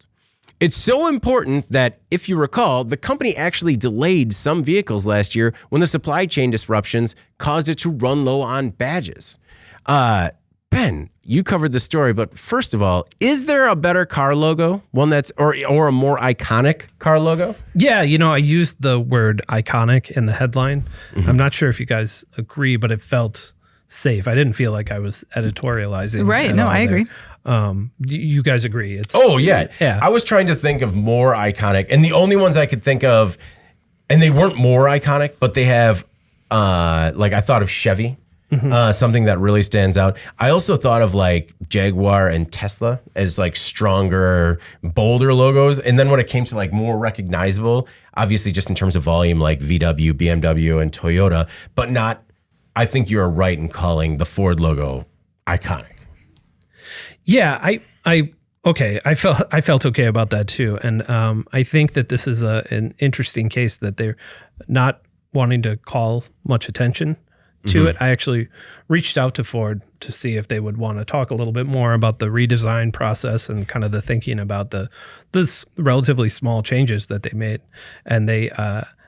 It's so important that, if you recall, the company actually delayed some vehicles last year when the supply chain disruptions caused it to run low on badges. Ben, you covered the story, but first of all, is there a better car logo? One that's or a more iconic car logo? Yeah, I used the word iconic in the headline. I'm not sure if you guys agree, but it felt safe. I didn't feel like I was editorializing. Right. No, I agree. You guys agree? Yeah. I was trying to think of more iconic, and the only ones I could think of, and they weren't more iconic, but they have, I thought of Chevy, something that really stands out. I also thought of like Jaguar and Tesla as like stronger, bolder logos. And then when it came to like more recognizable, obviously just in terms of volume, like VW, BMW, and Toyota, but not, I think you're right in calling the Ford logo iconic. Yeah, I felt okay about that too, and I think that this is an interesting case that they're not wanting to call much attention to it. I actually reached out to Ford to see if they would want to talk a little bit more about the redesign process and kind of the thinking about this relatively small changes that they made, and they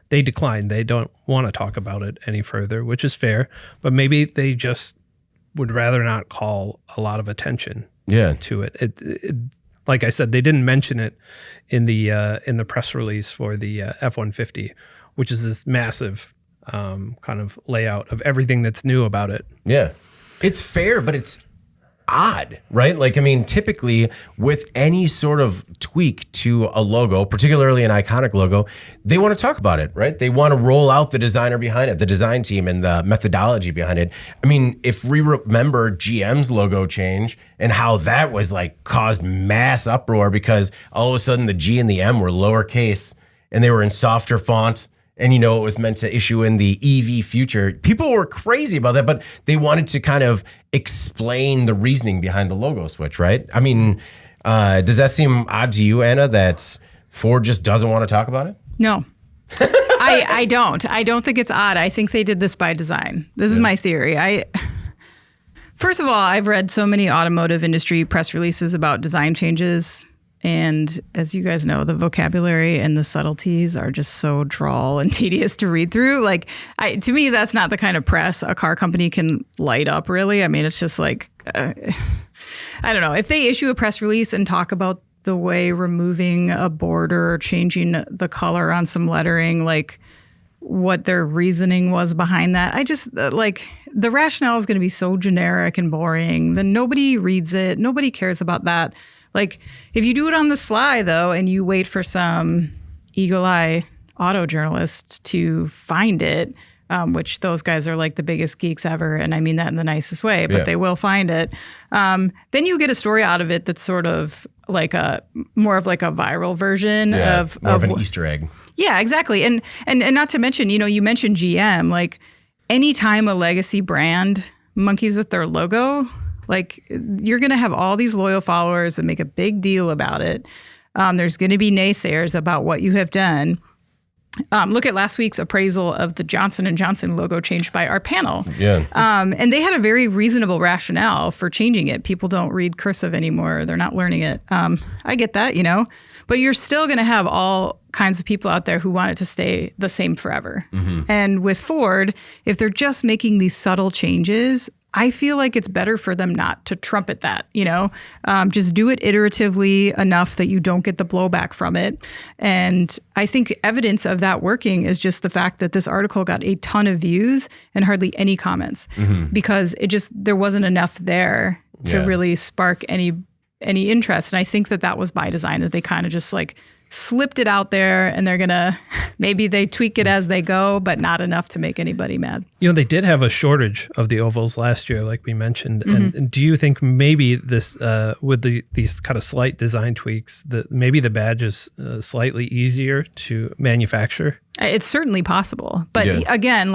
declined. They don't want to talk about it any further, which is fair, but maybe they just would rather not call a lot of attention to it. It. Like I said, they didn't mention it in the press release for the F-150, which is this massive kind of layout of everything that's new about it. Yeah, it's fair, but it's odd, right? Like, I mean, typically with any sort of tweak to a logo, particularly an iconic logo, they want to talk about it, right? They want to roll out the designer behind it, the design team and the methodology behind it. I mean, if we remember GM's logo change and how that was like caused mass uproar because all of a sudden the G and the M were lowercase and they were in softer font. And, it was meant to issue in the EV future. People were crazy about that, but they wanted to kind of explain the reasoning behind the logo switch, right? I mean, does that seem odd to you, Anna, that Ford just doesn't want to talk about it? No. I don't. I don't think it's odd. I think they did this by design. This is my theory. First of all, I've read so many automotive industry press releases about design changes. And as you guys know, the vocabulary and the subtleties are just so droll and tedious to read through. Like, to me, that's not the kind of press a car company can light up, really. I mean, it's just like, I don't know. If they issue a press release and talk about the way removing a border or changing the color on some lettering, like what their reasoning was behind that, I just, like, the rationale is going to be so generic and boring. Then nobody reads it. Nobody cares about that. Like, if you do it on the sly, though, and you wait for some eagle-eye auto journalist to find it, which those guys are like the biggest geeks ever, and I mean that in the nicest way, but they will find it, then you get a story out of it that's sort of like more of like a viral version of an Easter egg. Yeah, exactly. And not to mention, you mentioned GM, like anytime a legacy brand monkeys with their logo, Like, you're going to have all these loyal followers that make a big deal about it. There's going to be naysayers about what you have done. Look at last week's appraisal of the Johnson & Johnson logo changed by our panel. Yeah. And they had a very reasonable rationale for changing it. People don't read cursive anymore. They're not learning it. I get that, but you're still going to have all kinds of people out there who want it to stay the same forever. Mm-hmm. And with Ford, if they're just making these subtle changes, I feel like it's better for them not to trumpet that, just do it iteratively enough that you don't get the blowback from it. And I think evidence of that working is just the fact that this article got a ton of views and hardly any comments because there wasn't enough there to really spark any interest. And I think that was by design, that they kind of just like slipped it out there, and they're going to, maybe they tweak it as they go, but not enough to make anybody mad. They did have a shortage of the ovals last year, like we mentioned. And do you think maybe this, with these kind of slight design tweaks, that maybe the badge is slightly easier to manufacture? It's certainly possible. But again,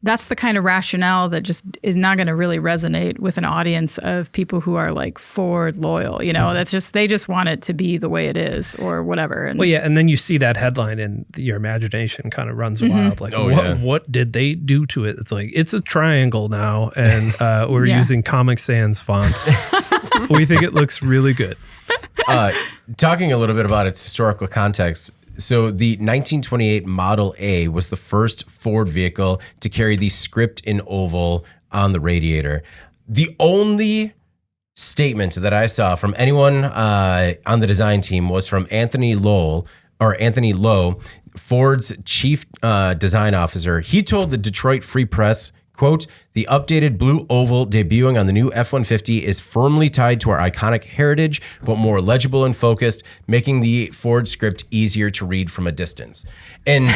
that's the kind of rationale that just is not going to really resonate with an audience of people who are like Ford loyal. That's just, they just want it to be the way it is or whatever. And and then you see that headline and your imagination kind of runs wild. Like, what did they do to it? It's like, it's a triangle now, and we're using Comic Sans font. We think it looks really good. Talking a little bit about its historical context. So the 1928 Model A was the first Ford vehicle to carry the script in oval on the radiator. The only statement that I saw from anyone on the design team was from Anthony Lowe, Ford's chief design officer. He told the Detroit Free Press, quote, "The updated blue oval debuting on the new F-150 is firmly tied to our iconic heritage, but more legible and focused, making the Ford script easier to read from a distance." And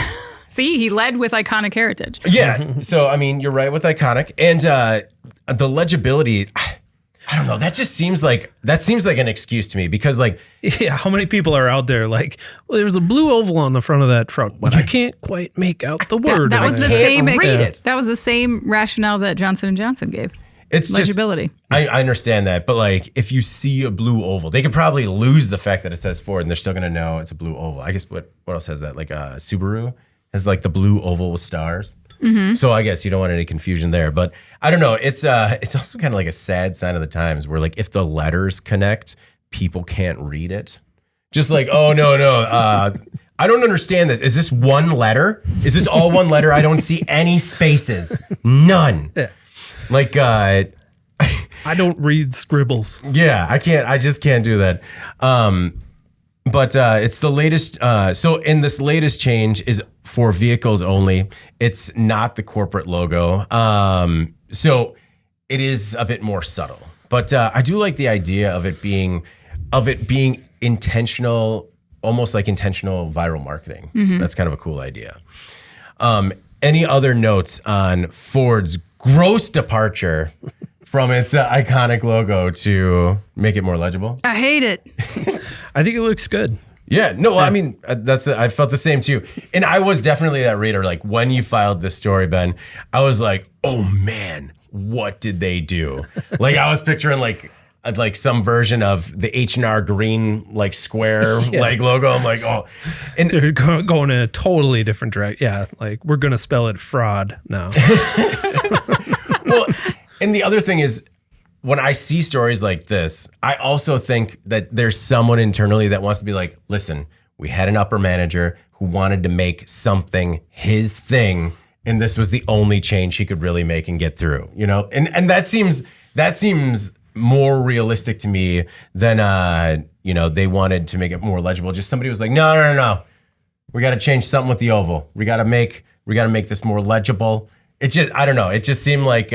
see, he led with iconic heritage. Yeah. So, I mean, you're right with iconic. And the legibility, I don't know. That seems like an excuse to me because, like, how many people are out there like, well, there's a blue oval on the front of that truck, but I can't quite make out the word. That was the same. That was the same rationale that Johnson & Johnson gave. It's legibility. I understand that, but like, if you see a blue oval, they could probably lose the fact that it says Ford, and they're still gonna know it's a blue oval. I guess what else has that? Like Subaru has like the blue oval with stars. Mm-hmm. So I guess you don't want any confusion there, but I don't know. It's also kind of like a sad sign of the times where, like, if the letters connect, people can't read it. Just like, oh no, I don't understand this. Is this one letter? Is this all one letter? I don't see any spaces, none. Yeah. Like I don't read scribbles. Yeah, I can't. I just can't do that. But it's the latest. So in this latest change is for vehicles only. It's not the corporate logo. So it is a bit more subtle. But I do like the idea of it being intentional, almost like intentional viral marketing. Mm-hmm. That's kind of a cool idea. Any other notes on Ford's gross departure from its iconic logo to make it more legible? I hate it. I think it looks good. Yeah, no, I mean, I felt the same too. And I was definitely that reader. Like, when you filed this story, Ben, I was like, oh man, what did they do? Like, I was picturing like some version of the H&R green, like, square, like, logo. I'm like, oh. And they're going in a totally different direction. Yeah, like, we're going to spell it fraud now. Well, and the other thing is, when I see stories like this, I also think that there's someone internally that wants to be like, listen, we had an upper manager who wanted to make something his thing, and this was the only change he could really make and get through, you know? And that seems more realistic to me than they wanted to make it more legible. Just somebody was like, no. We got to change something with the oval. We got to make this more legible. It just, I don't know. It just seemed like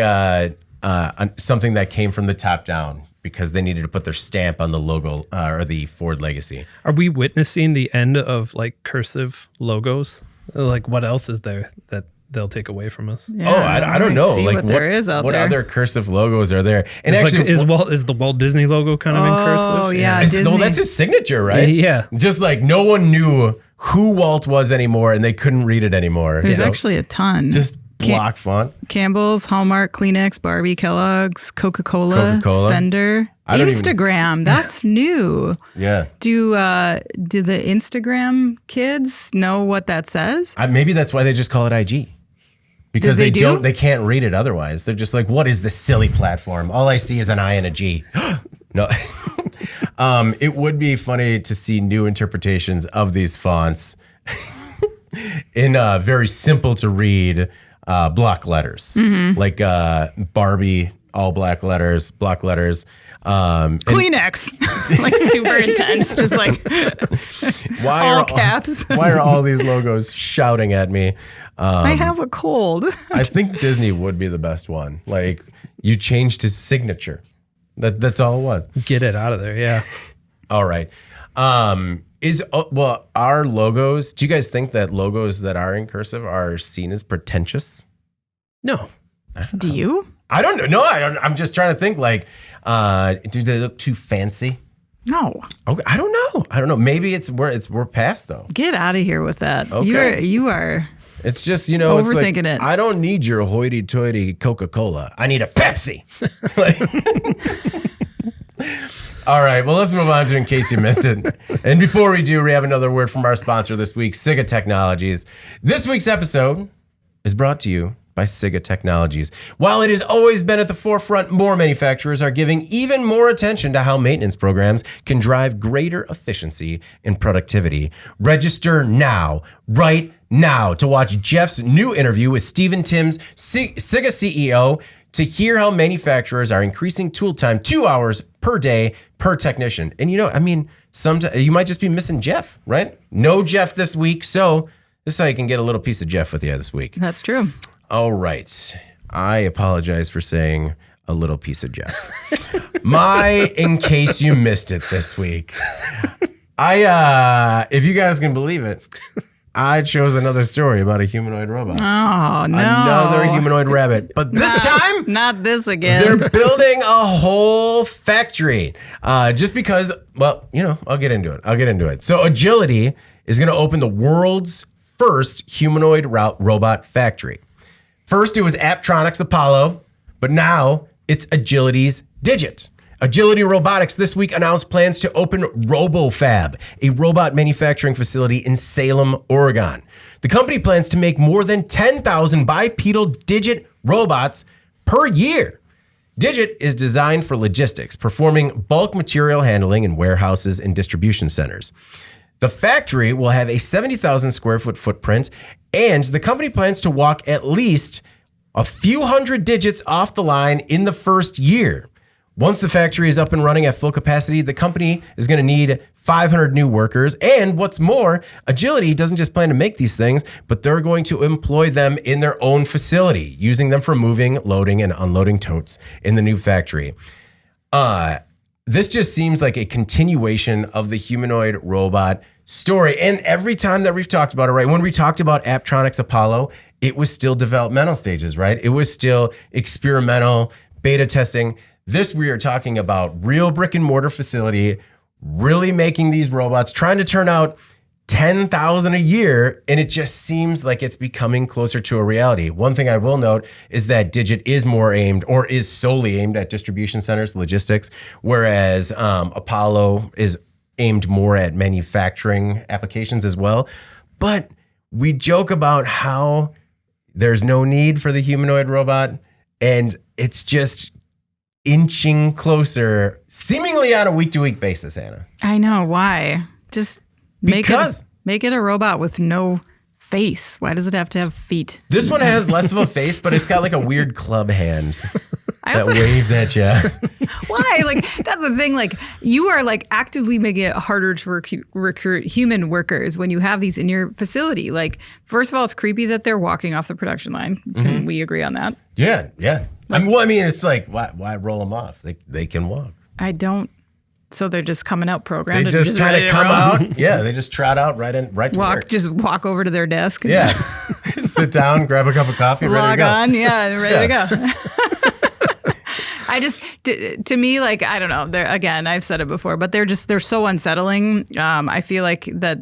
something that came from the top down because they needed to put their stamp on the logo or the Ford legacy. Are we witnessing the end of like cursive logos? Like, what else is there that they'll take away from us? Yeah, I don't know. See like what there is out what there. other cursive logos are there? And it's actually, is the Walt Disney logo kind of in cursive? Oh yeah, Disney. No, that's his signature, right? Yeah. Just like no one knew who Walt was anymore, and they couldn't read it anymore. There's actually a ton. Just block font. Campbell's, Hallmark, Kleenex, Barbie, Kellogg's, Coca-Cola, Fender, Instagram. That's new. Yeah. Do the Instagram kids know what that says? Maybe that's why they just call it IG. Because they can't read it otherwise. They're just like, what is this silly platform? All I see is an I and a G. No. It would be funny to see new interpretations of these fonts in very simple to read block letters. Like Barbie, all black letters, block letters. Kleenex, like super intense, just like all caps. Why are all these logos shouting at me? I have a cold. I think Disney would be the best one. Like, you changed his signature. That's all it was. Get it out of there, yeah. All right. Our logos, do you guys think that logos that are in cursive are seen as pretentious? No. Do you? I don't know. No, I don't. I'm just trying to think, like, do they look too fancy? No. Okay, I don't know. Maybe we're past though. Get out of here with that. Okay. You are. It's just, overthinking it. I don't need your hoity-toity Coca-Cola. I need a Pepsi. All right, well, let's move on to In Case You Missed It. And before we do, we have another word from our sponsor this week, Siga Technologies. This week's episode is brought to you by Siga Technologies. While it has always been at the forefront, more manufacturers are giving even more attention to how maintenance programs can drive greater efficiency and productivity. Register now, right now, to watch Jeff's new interview with Stephen Timms, Siga CEO, to hear how manufacturers are increasing tool time 2 hours per day per technician. And sometimes you might just be missing Jeff, right? No Jeff this week, so this is how you can get a little piece of Jeff with you this week. That's true. All right. I apologize for saying a little piece of Jeff. In case you missed it this week, if you guys can believe it, I chose another story about a humanoid robot. Oh, no. Another humanoid rabbit. But this time, not this again. They're building a whole factory. Just because, I'll get into it. So Agility is going to open the world's first humanoid robot factory. First, it was Apptronic's Apollo, but now it's Agility's Digit. Agility Robotics this week announced plans to open RoboFab, a robot manufacturing facility in Salem, Oregon. The company plans to make more than 10,000 bipedal Digit robots per year. Digit is designed for logistics, performing bulk material handling in warehouses and distribution centers. The factory will have a 70,000 square foot footprint, and the company plans to walk at least a few hundred digits off the line in the first year. Once the factory is up and running at full capacity, the company is going to need 500 new workers. And what's more, Agility doesn't just plan to make these things, but they're going to employ them in their own facility, using them for moving, loading, and unloading totes in the new factory. This just seems like a continuation of the humanoid robot story. And every time that we've talked about it, right, when we talked about Apptronic's Apollo, it was still developmental stages, right? It was still experimental, beta testing. This, we are talking about real brick and mortar facility, really making these robots, trying to turn out 10,000 a year, and it just seems like it's becoming closer to a reality. One thing I will note is that Digit is more aimed, or is solely aimed at distribution centers, logistics, whereas Apollo is aimed more at manufacturing applications as well. But we joke about how there's no need for the humanoid robot, and it's just inching closer, seemingly on a week-to-week basis, Anna. I know. Why? Just make it a robot with no face. Why does it have to have feet? This one has less of a face, but it's got like a weird club hand that waves at you. Why? Like, that's the thing. Like, you are like actively making it harder to recruit human workers when you have these in your facility. Like, first of all, it's creepy that they're walking off the production line. Can we agree on that? Yeah. It's like, why roll them off? They can walk. I don't. So they're just coming out programmed. They just kind of come out. Yeah, they just trot out right to work. Just walk over to their desk. Yeah. Sit down, grab a cup of coffee, ready to go. Log on, ready to go. I just, to me, like, I don't know. Again, I've said it before, but they're so unsettling. I feel like that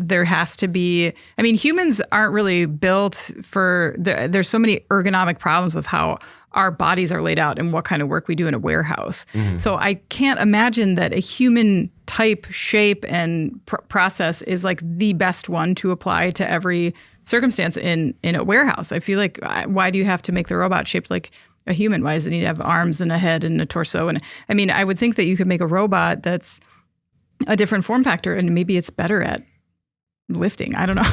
there has to be, I mean, humans aren't really built for, there's so many ergonomic problems with how our bodies are laid out and what kind of work we do in a warehouse. So I can't imagine that a human type, shape, and process is like the best one to apply to every circumstance in a warehouse. I feel like, why do you have to make the robot shaped like a human? Why does it need to have arms and a head and a torso? And I mean, I would think that you could make a robot that's a different form factor and maybe it's better at lifting. I don't know.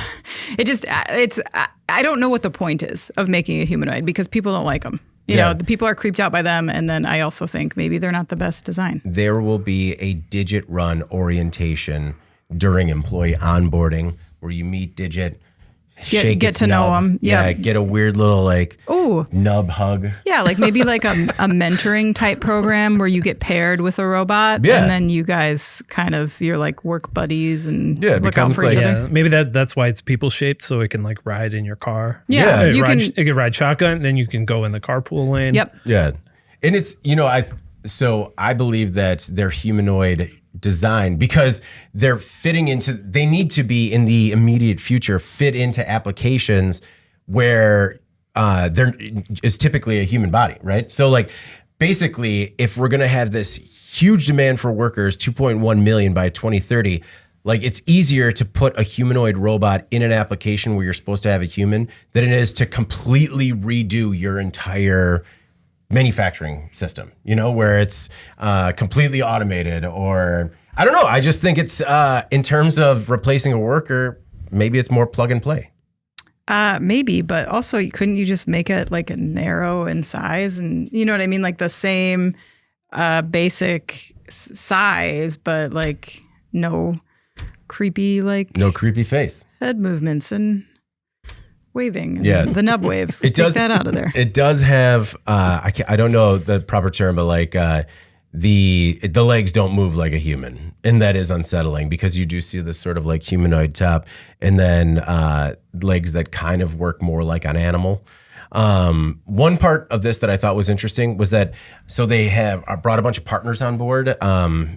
I don't know what the point is of making a humanoid because people don't like them. You know, the people are creeped out by them. And then I also think maybe they're not the best design. There will be a digit run orientation during employee onboarding where you meet digit, get to know them. Yeah, get a weird little like nub hug. Yeah, like maybe like a mentoring type program where you get paired with a robot and then you guys kind of, you're like work buddies and look out for each other. Yeah, maybe that's why it's people shaped so it can like ride in your car. Yeah, it can ride shotgun and then you can go in the carpool lane. Yep. Yeah. And it's, I believe that they're humanoid design because they're they need to be in the immediate future, fit into applications where there is typically a human body, right? So like basically if we're going to have this huge demand for workers, 2.1 million by 2030, like it's easier to put a humanoid robot in an application where you're supposed to have a human than it is to completely redo your entire manufacturing system, where it's completely automated or I don't know. I just think it's in terms of replacing a worker, maybe it's more plug and play. Maybe, but also couldn't you just make it like a narrow in size and you know what I mean? Like the same basic size, but like no creepy face, head movements and waving. And the nub wave. Take that out of there. It does have, I don't know the proper term, but like the legs don't move like a human. And that is unsettling because you do see this sort of like humanoid top and then legs that kind of work more like an animal. One part of this that I thought was interesting was that, so they have brought a bunch of partners on board.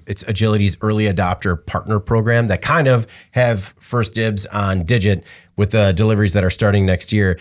It's Agility's early adopter partner program that kind of have first dibs on Digit with the deliveries that are starting next year.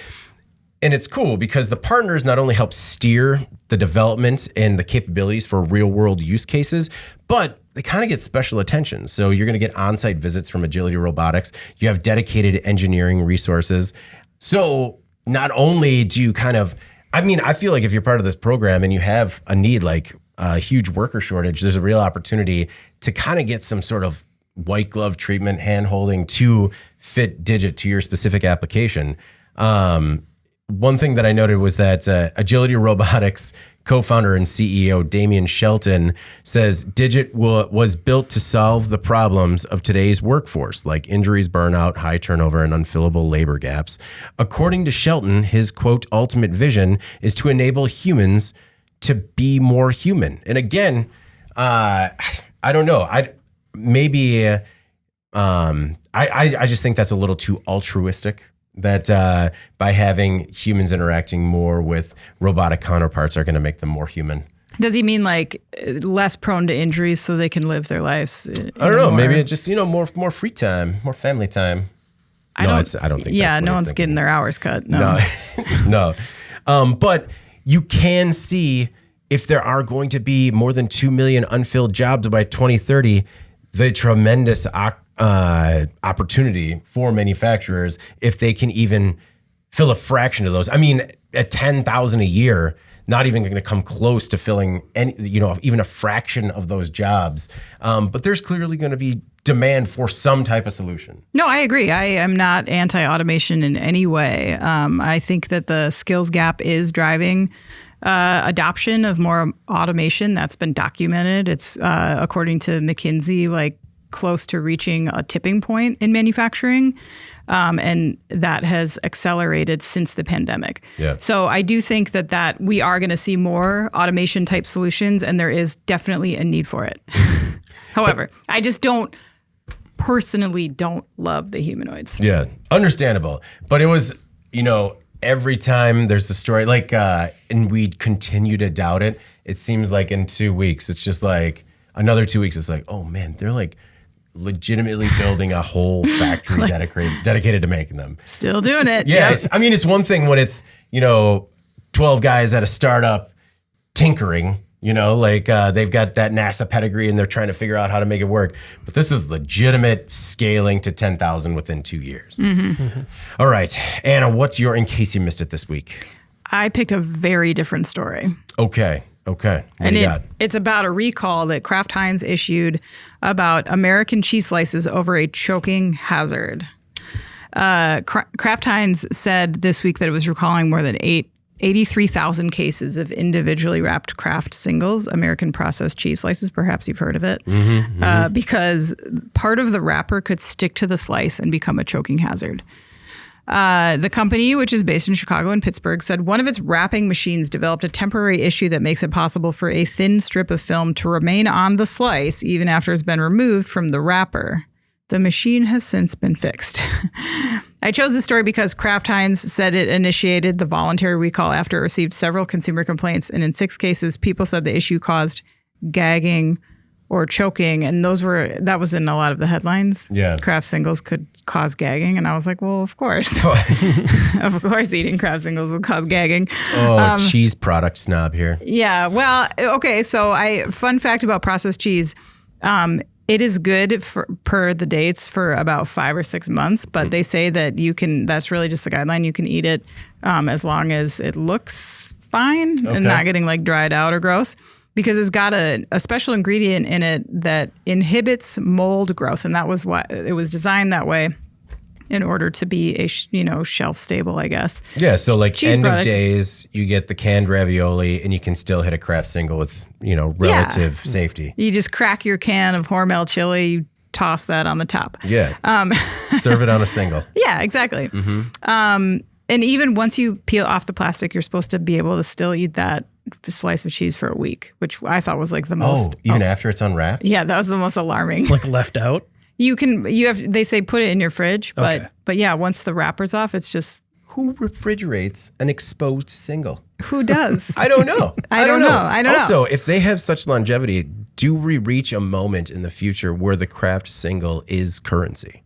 And it's cool because the partners not only help steer the development and the capabilities for real world use cases, but they kind of get special attention. So you're going to get on-site visits from Agility Robotics. You have dedicated engineering resources. So not only do you I feel like if you're part of this program and you have a need like a huge worker shortage, there's a real opportunity to kind of get some sort of white glove treatment, hand holding to fit Digit to your specific application. One thing that I noted was that Agility Robotics co-founder and CEO Damian Shelton says Digit was built to solve the problems of today's workforce, like injuries, burnout, high turnover, and unfillable labor gaps. According to Shelton, his, quote, ultimate vision is to enable humans to be more human. And again, I don't know. I just think that's a little too altruistic. That by having humans interacting more with robotic counterparts are going to make them more human. Does he mean like less prone to injuries so they can live their lives? I don't know. Maybe it just, more free time, more family time. I don't think. Yeah, no one's getting their hours cut. No. No. But you can see if there are going to be more than 2 million unfilled jobs by 2030, the tremendous opportunity for manufacturers if they can even fill a fraction of those. I mean, at 10,000 a year, not even going to come close to filling any, even a fraction of those jobs. But there's clearly going to be demand for some type of solution. No, I agree. I am not anti-automation in any way. I think that the skills gap is driving adoption of more automation. That's been documented. It's according to McKinsey, like close to reaching a tipping point in manufacturing. And that has accelerated since the pandemic. Yeah. So I do think that we are going to see more automation type solutions, and there is definitely a need for it. However, I just personally don't love the humanoids. Yeah, understandable. But it was, every time there's a story, like, and we continue to doubt it, it seems like in 2 weeks, it's just like another 2 weeks, it's like, oh man, they're like legitimately building a whole factory dedicated to making them. Still doing it. Yeah, it's one thing when it's, 12 guys at a startup tinkering, they've got that NASA pedigree and they're trying to figure out how to make it work. But this is legitimate scaling to 10,000 within 2 years. All right, Anna, what's your In Case You Missed It this week? I picked a very different story. Okay. What and do you got? It's about a recall that Kraft Heinz issued about American cheese slices over a choking hazard. Kraft Heinz said this week that it was recalling more than 83,000 cases of individually wrapped Kraft singles, American processed cheese slices. Perhaps you've heard of it. Because part of the wrapper could stick to the slice and become a choking hazard. The company, which is based in Chicago and Pittsburgh, said one of its wrapping machines developed a temporary issue that makes it possible for a thin strip of film to remain on the slice even after it's been removed from the wrapper. The machine has since been fixed. I chose this story because Kraft Heinz said it initiated the voluntary recall after it received several consumer complaints, and in 6 cases, people said the issue caused gagging or choking, and that was in a lot of the headlines. Yeah. Kraft singles could cause gagging, and I was like, well, of course. Of course eating Kraft singles will cause gagging. Cheese product snob here. Yeah, well, okay, so fun fact about processed cheese, it is good per the dates for about 5 or 6 months, but they say that that's really just a guideline. You can eat it as long as it looks fine and not getting like dried out or gross. Because it's got a special ingredient in it that inhibits mold growth. And that was why it was designed that way in order to be a, shelf stable, I guess. Yeah. So like cheese end product. Of days, you get the canned ravioli and you can still hit a Kraft single with, relative safety. You just crack your can of Hormel chili, you toss that on the top. Yeah. Serve it on a single. Yeah, exactly. And even once you peel off the plastic, you're supposed to be able to still eat that slice of cheese for a week, which I thought was like the most. Even after it's unwrapped? Yeah, that was the most alarming. Like left out? They say put it in your fridge, but yeah, once the wrapper's off, it's just. Who refrigerates an exposed single? Who does? I don't know. I don't know. Also, if they have such longevity, do we reach a moment in the future where the Kraft single is currency?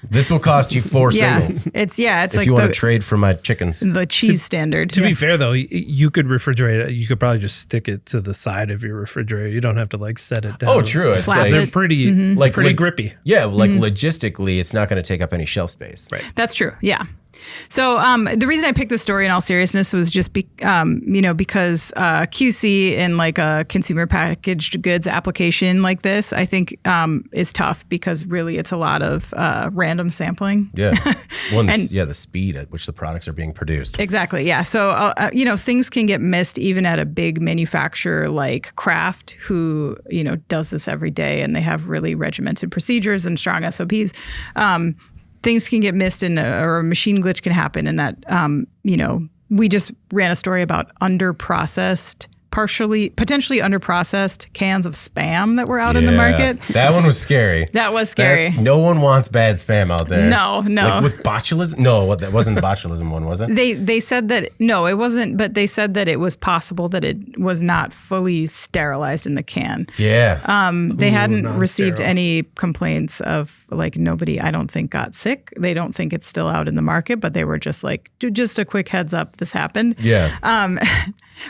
This will cost you 4 singles. It's if like you want to trade for my chickens. The cheese standard. To be fair though, you could refrigerate it. You could probably just stick it to the side of your refrigerator. You don't have to like set it down. Oh, true. It's Slap they're pretty pretty grippy. Yeah, like logistically, it's not going to take up any shelf space. Right. That's true. Yeah. So the reason I picked this story in all seriousness was just because QC in like a consumer packaged goods application like this, I think is tough because really it's a lot of random sampling. Yeah. The speed at which the products are being produced. Exactly. Yeah. So, things can get missed even at a big manufacturer like Kraft, who, does this every day and they have really regimented procedures and strong SOPs. Things can get missed or a machine glitch can happen, and that, we just ran a story about potentially underprocessed cans of Spam that were out in the market. That one was scary. That was scary. No one wants bad Spam out there. No. Like with botulism? No, that wasn't the botulism one, was it? They said that, no, it wasn't, but they said that it was possible that it was not fully sterilized in the can. Yeah. They hadn't received any complaints of like nobody, I don't think, got sick. They don't think it's still out in the market, but they were just like, just a quick heads up, this happened. Yeah.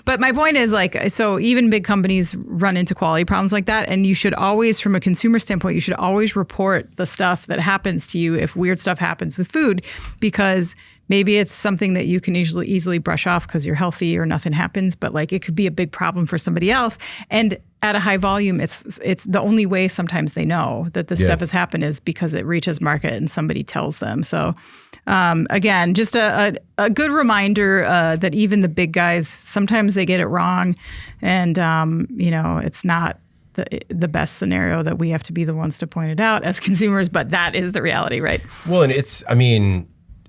But my point is so even big companies run into quality problems like that. And you should always, from a consumer standpoint, you should always report the stuff that happens to you if weird stuff happens with food, because maybe it's something that you can easily brush off because you're healthy or nothing happens, but like it could be a big problem for somebody else. And at a high volume, it's the only way sometimes they know that this stuff has happened is because it reaches market and somebody tells them. So again, just a good reminder that even the big guys, sometimes they get it wrong. And, it's not the best scenario that we have to be the ones to point it out as consumers, but that is the reality, right? Well, and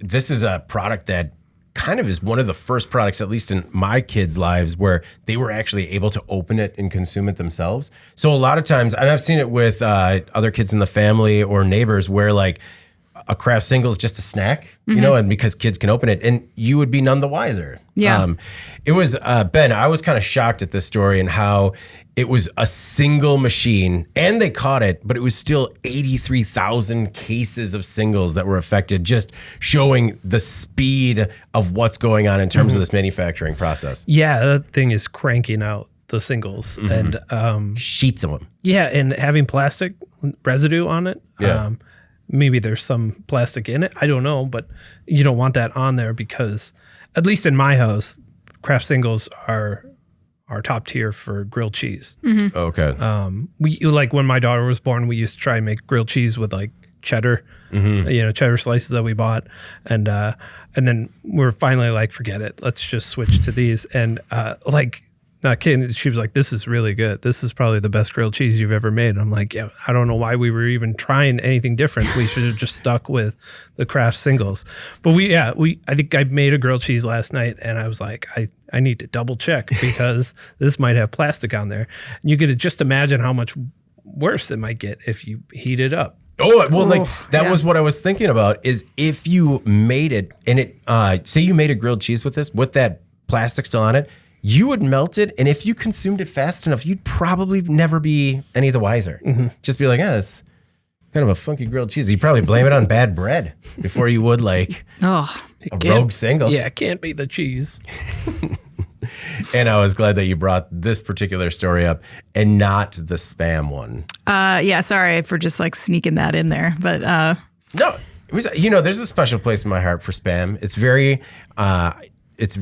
this is a product that kind of is one of the first products, at least in my kids' lives, where they were actually able to open it and consume it themselves. So a lot of times, and I've seen it with other kids in the family or neighbors where like a Kraft single is just a snack, you know, and because kids can open it, and you would be none the wiser. Yeah. It was, Ben, I was kind of shocked at this story and how it was a single machine and they caught it, but it was still 83,000 cases of singles that were affected, just showing the speed of what's going on in terms of this manufacturing process. Yeah, that thing is cranking out the singles and Sheets of them. yeah, and having plastic residue on it. Yeah. Maybe there's some plastic in it. I don't know, but you don't want that on there because, at least in my house, Kraft singles are top tier for grilled cheese. Okay. We like when my daughter was born, we used to try and make grilled cheese with like cheddar, cheddar slices that we bought, and then we're finally like, forget it, let's just switch to these. And not kidding, she was like, this is really good. This is probably the best grilled cheese you've ever made. And I'm like, yeah, I don't know why we were even trying anything different. We should have just stuck with the Kraft singles. But I think I made a grilled cheese last night and I was like, I need to double check because this might have plastic on there. And you could just imagine how much worse it might get if you heat it up. Oh, well, that was what I was thinking about is if you made it and it, say you made a grilled cheese with this, with that plastic still on it, you would melt it, and if you consumed it fast enough, you'd probably never be any the wiser. Just be like, it's kind of a funky grilled cheese. You'd probably blame it on bad bread before you would like a rogue single. Yeah, it can't be the cheese. And I was glad that you brought this particular story up and not the spam one. Yeah, sorry for just like sneaking that in there, but No, it was, there's a special place in my heart for spam. It's very, it's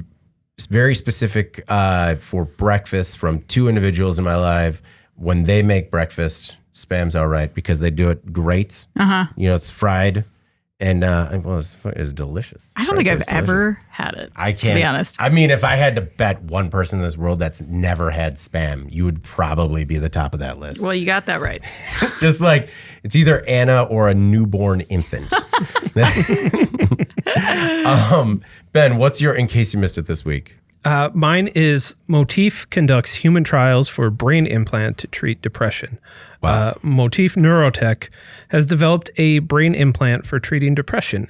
very specific for breakfast from two individuals in my life. When they make breakfast, spam's all right because they do it great. It's fried and it's delicious. I don't think I've ever had it. I can't. To be honest. I mean, if I had to bet one person in this world that's never had spam, you would probably be the top of that list. Well, you got that right. Just like it's either Anna or a newborn infant. Ben, what's your in case you missed it this week? Mine is Motif conducts human trials for brain implant to treat depression. Wow. Motif Neurotech has developed a brain implant for treating depression.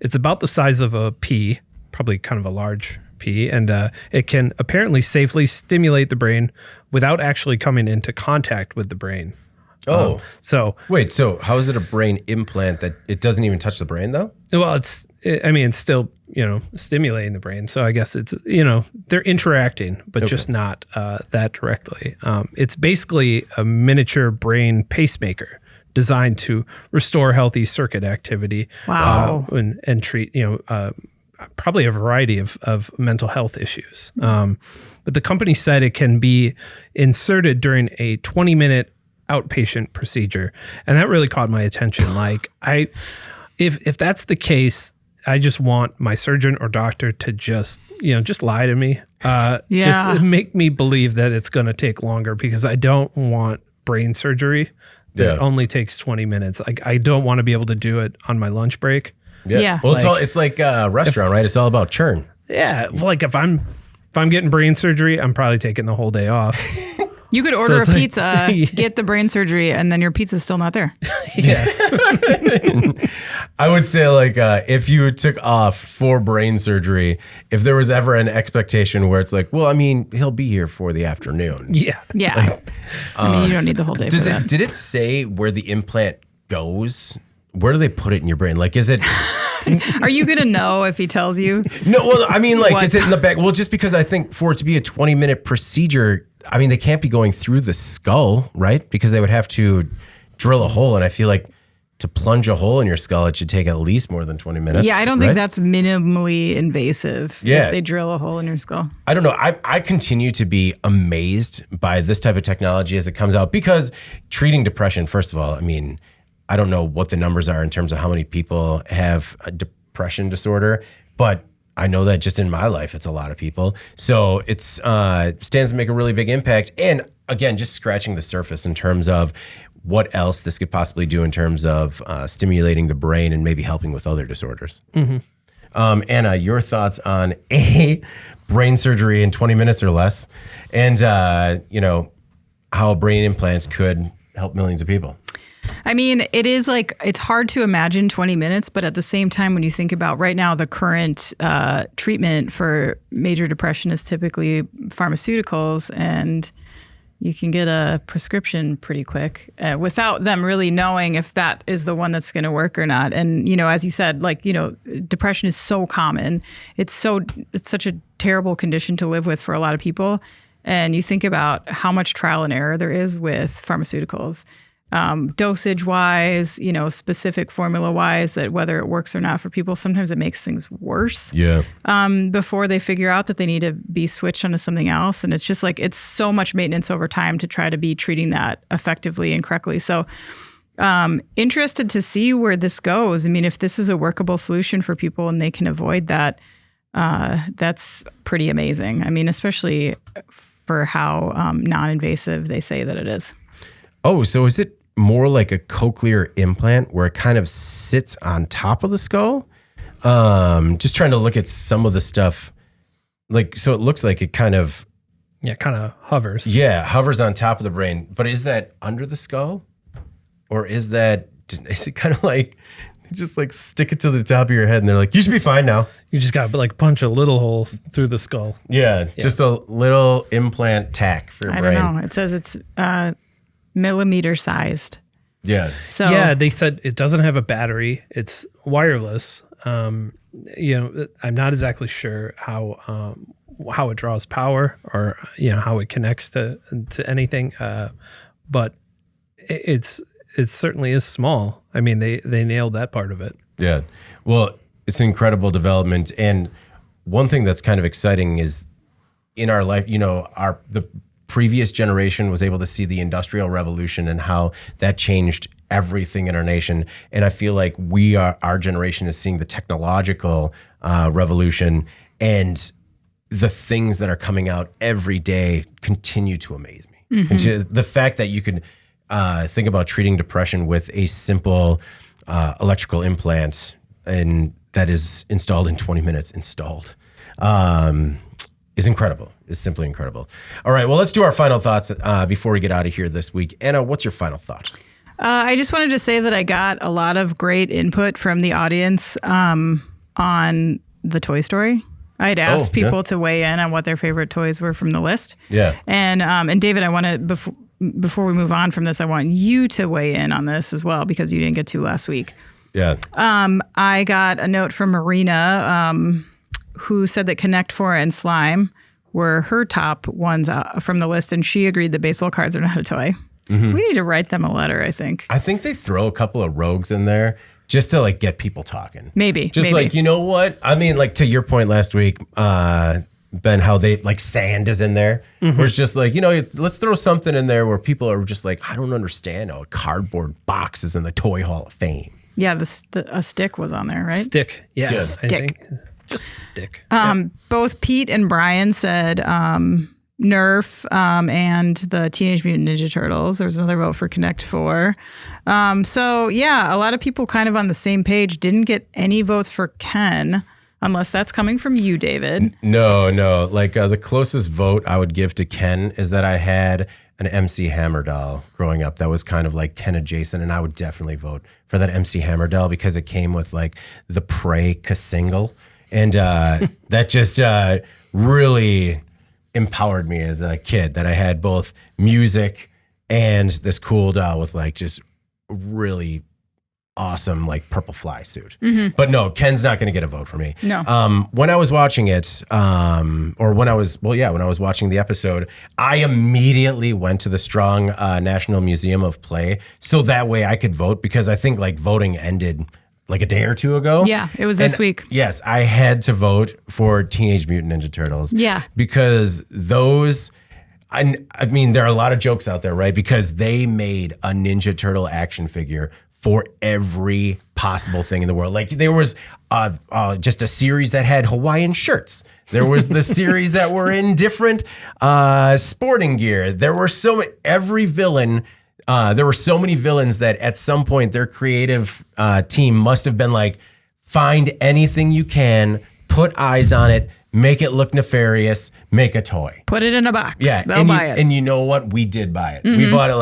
It's about the size of a pea, probably kind of a large pea, and it can apparently safely stimulate the brain without actually coming into contact with the brain. Oh, so wait, so how is it a brain implant that it doesn't even touch the brain though? Well, it's still, stimulating the brain. So I guess it's, they're interacting, but just not that directly. It's basically a miniature brain pacemaker designed to restore healthy circuit activity. Wow. And treat, probably a variety of mental health issues. But the company said it can be inserted during a 20-minute outpatient procedure. And that really caught my attention. Like if that's the case, I just want my surgeon or doctor to just lie to me. Just make me believe that it's going to take longer because I don't want brain surgery that only takes 20 minutes. Like I don't want to be able to do it on my lunch break. Yeah. Well, it's like a restaurant, right? It's all about churn. Yeah. Like if I'm getting brain surgery, I'm probably taking the whole day off. You could order a pizza, get the brain surgery, and then your pizza's still not there. Yeah. I would say if you took off for brain surgery, if there was ever an expectation where it's like, well, I mean, he'll be here for the afternoon. Yeah. Yeah. You don't need the whole day for that. Did it say where the implant goes? Where do they put it in your brain? Like, is it... Are you going to know if he tells you? No, well, I mean, is it in the back? Well, just because I think for it to be a 20-minute procedure, I mean, they can't be going through the skull, right? Because they would have to drill a hole. And I feel like to plunge a hole in your skull, it should take at least more than 20 minutes. Yeah, I don't think that's minimally invasive. Yeah. If they drill a hole in your skull. I don't know. I continue to be amazed by this type of technology as it comes out because treating depression, first of all, I mean, I don't know what the numbers are in terms of how many people have a depression disorder, but I know that just in my life, it's a lot of people. So it stands to make a really big impact. And again, just scratching the surface in terms of what else this could possibly do in terms of stimulating the brain and maybe helping with other disorders. Anna, your thoughts on brain surgery in 20 minutes or less and, how brain implants could help millions of people? I mean, it is like, it's hard to imagine 20 minutes, but at the same time, when you think about right now, the current treatment for major depression is typically pharmaceuticals, and you can get a prescription pretty quick without them really knowing if that is the one that's going to work or not. And, as you said, depression is so common. It's such a terrible condition to live with for a lot of people. And you think about how much trial and error there is with pharmaceuticals, dosage wise, specific formula wise, that whether it works or not for people, sometimes it makes things worse. Yeah. Before they figure out that they need to be switched onto something else. And it's just like, it's so much maintenance over time to try to be treating that effectively and correctly. So interested to see where this goes. I mean, if this is a workable solution for people and they can avoid that, that's pretty amazing. I mean, especially for how non-invasive they say that it is. Oh, so is it more like a cochlear implant where it kind of sits on top of the skull? Just trying to look at some of the stuff. So it looks like it kind of... Yeah, kind of hovers. Yeah, hovers on top of the brain. But is that under the skull? Or is it kind of like... Just stick it to the top of your head and they're like, you should be fine now. You just got to punch a little hole through the skull. Yeah, just a little implant tack for your brain. I don't know. It says it's millimeter sized. Yeah. So yeah, they said it doesn't have a battery. It's wireless. I'm not exactly sure how it draws power or how it connects to anything. But it certainly is small. I mean, they nailed that part of it. Yeah. Well, it's an incredible development. And one thing that's kind of exciting is in our life, the previous generation was able to see the Industrial Revolution and how that changed everything in our nation. And I feel like our generation is seeing the technological revolution, and the things that are coming out every day continue to amaze me. Mm-hmm. And the fact that you could think about treating depression with a simple electrical implant and that is installed in 20 minutes is incredible. It's simply incredible. All right, well, let's do our final thoughts before we get out of here this week. Anna, what's your final thought? I just wanted to say that I got a lot of great input from the audience on the Toy Story. I had asked people to weigh in on what their favorite toys were from the list. Yeah. And David, I want to, before we move on from this, I want you to weigh in on this as well, because you didn't get to last week. Yeah. I got a note from Marina, who said that Connect 4 and Slime were her top ones from the list, and she agreed that baseball cards are not a toy. Mm-hmm. We need to write them a letter, I think. I think they throw a couple of rogues in there just to get people talking. Maybe. You know what? I mean, to your point last week, Ben, how they sand is in there. Mm-hmm. Where it's just let's throw something in there where people are just I don't understand how a cardboard box is in the Toy Hall of Fame. Yeah, a stick was on there, right? Stick. Yeah. Stick. I think. Just stick. Both Pete and Brian said Nerf and the Teenage Mutant Ninja Turtles. There was another vote for Connect 4. So, yeah, a lot of people kind of on the same page. Didn't get any votes for Ken, unless that's coming from you, David. No. The closest vote I would give to Ken is that I had an MC Hammer doll growing up that was kind of Ken adjacent, and I would definitely vote for that MC Hammer doll because it came with the Prey Ka-single. And that just really empowered me as a kid, that I had both music and this cool doll with just really awesome purple fly suit. Mm-hmm. But no, Ken's not going to get a vote for me. No. When I was watching it, when I was watching the episode, I immediately went to the Strong National Museum of Play so that way I could vote, because I think voting ended a day or two ago. Yeah, it was this week. Yes, I had to vote for Teenage Mutant Ninja Turtles. Yeah. Because those, I mean, there are a lot of jokes out there, right? Because they made a Ninja Turtle action figure for every possible thing in the world. There was just a series that had Hawaiian shirts. There was the series that were in different sporting gear. There were every villain. There were so many villains that at some point their creative team must have been find anything you can, put eyes on it, make it look nefarious, make a toy. Put it in a box. Yeah, They'll buy it. And you know what? We did buy it. Mm-hmm. We bought it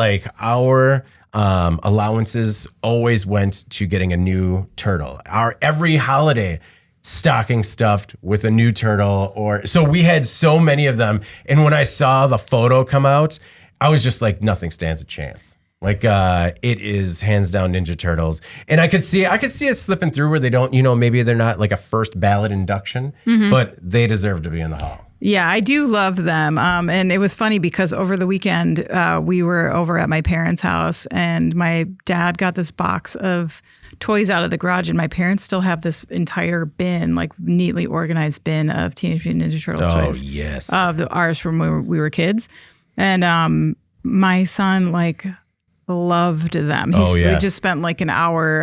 allowances always went to getting a new turtle. Every holiday, stocking stuffed with a new turtle, so we had so many of them. And when I saw the photo come out, I was just like, nothing stands a chance. Like it is hands down Ninja Turtles. And I could see it slipping through where they don't, maybe they're not like a first ballot induction, but they deserve to be in the hall. Yeah, I do love them. And it was funny because over the weekend, we were over at my parents' house and my dad got this box of toys out of the garage, and my parents still have this entire bin, like neatly organized bin of Teenage Mutant Ninja Turtles toys. Oh, yes. Of ours from when we were kids. And my son, loved them. We just spent like an hour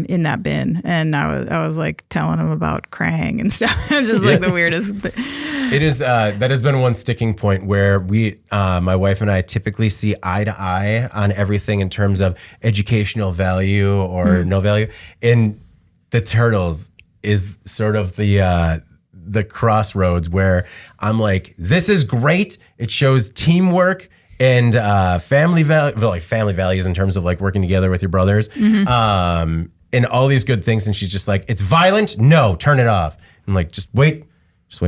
in that bin, and I was like telling him about Krang and stuff. It's just like the weirdest thing. It is that has been one sticking point where we, my wife and I, typically see eye to eye on everything in terms of educational value or no value. And the Turtles is sort of the crossroads where I'm like, this is great. It shows teamwork and family values in terms of like working together with your brothers, and all these good things. And she's just like, it's violent. No, turn it off. I'm like, just wait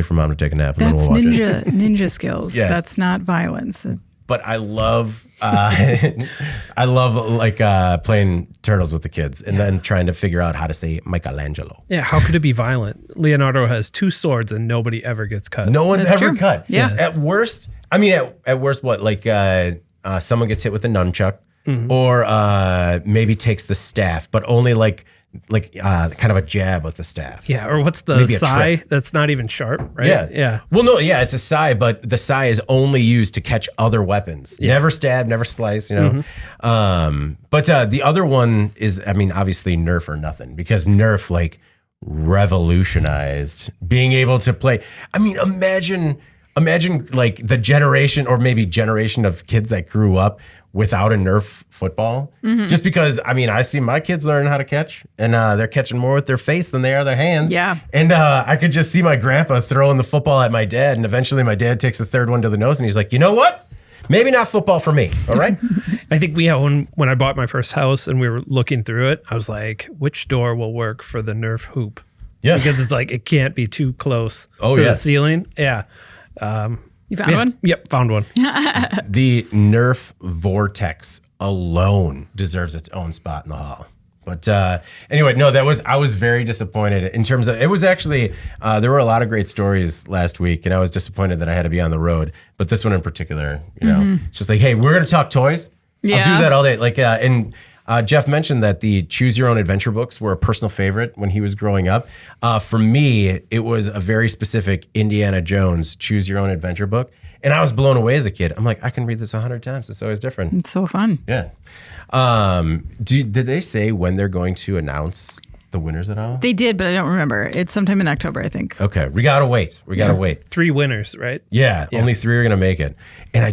for mom to take a nap. And That's then we'll watch ninja skills. Yeah. That's not violence. But I love, playing Turtles with the kids and then trying to figure out how to say Michelangelo. Yeah, how could it be violent? Leonardo has 2 swords and nobody ever gets cut. No one's That's ever true. cut. Yeah. At worst, what? Like someone gets hit with a nunchuck, or maybe takes the staff, but only like kind of a jab with the staff. Yeah, or what's the sai that's not even sharp, right? Yeah. Well, no, yeah, it's a sai, but the sai is only used to catch other weapons. Yeah. Never stab, never slice, But the other one is, obviously Nerf or nothing, because Nerf revolutionized being able to play. Imagine like the generation of kids that grew up without a Nerf football. Just because, I see my kids learning how to catch, and they're catching more with their face than they are their hands. Yeah. And I could just see my grandpa throwing the football at my dad, and eventually my dad takes the third one to the nose, and he's like, you know what? Maybe not football for me, all right? I think when I bought my first house and we were looking through it, I was like, which door will work for the Nerf hoop? Yeah. Because it's like, it can't be too close to the ceiling. Yeah. You found one? Yep, found one. The Nerf Vortex alone deserves its own spot in the hall. But anyway, no, I was very disappointed in terms of, it was actually, there were a lot of great stories last week, and I was disappointed that I had to be on the road. But this one in particular, it's just like, hey, we're going to talk toys. Yeah. I'll do that all day. Jeff mentioned that the Choose Your Own Adventure books were a personal favorite when he was growing up. For me, it was a very specific Indiana Jones Choose Your Own Adventure book. And I was blown away as a kid. I'm like, I can read this 100 times. It's always different. It's so fun. Yeah. Did they say when they're going to announce the winners at all? They did, but I don't remember. It's sometime in October, I think. Okay. We got to wait. 3 winners, right? Yeah. Only 3 are going to make it. And I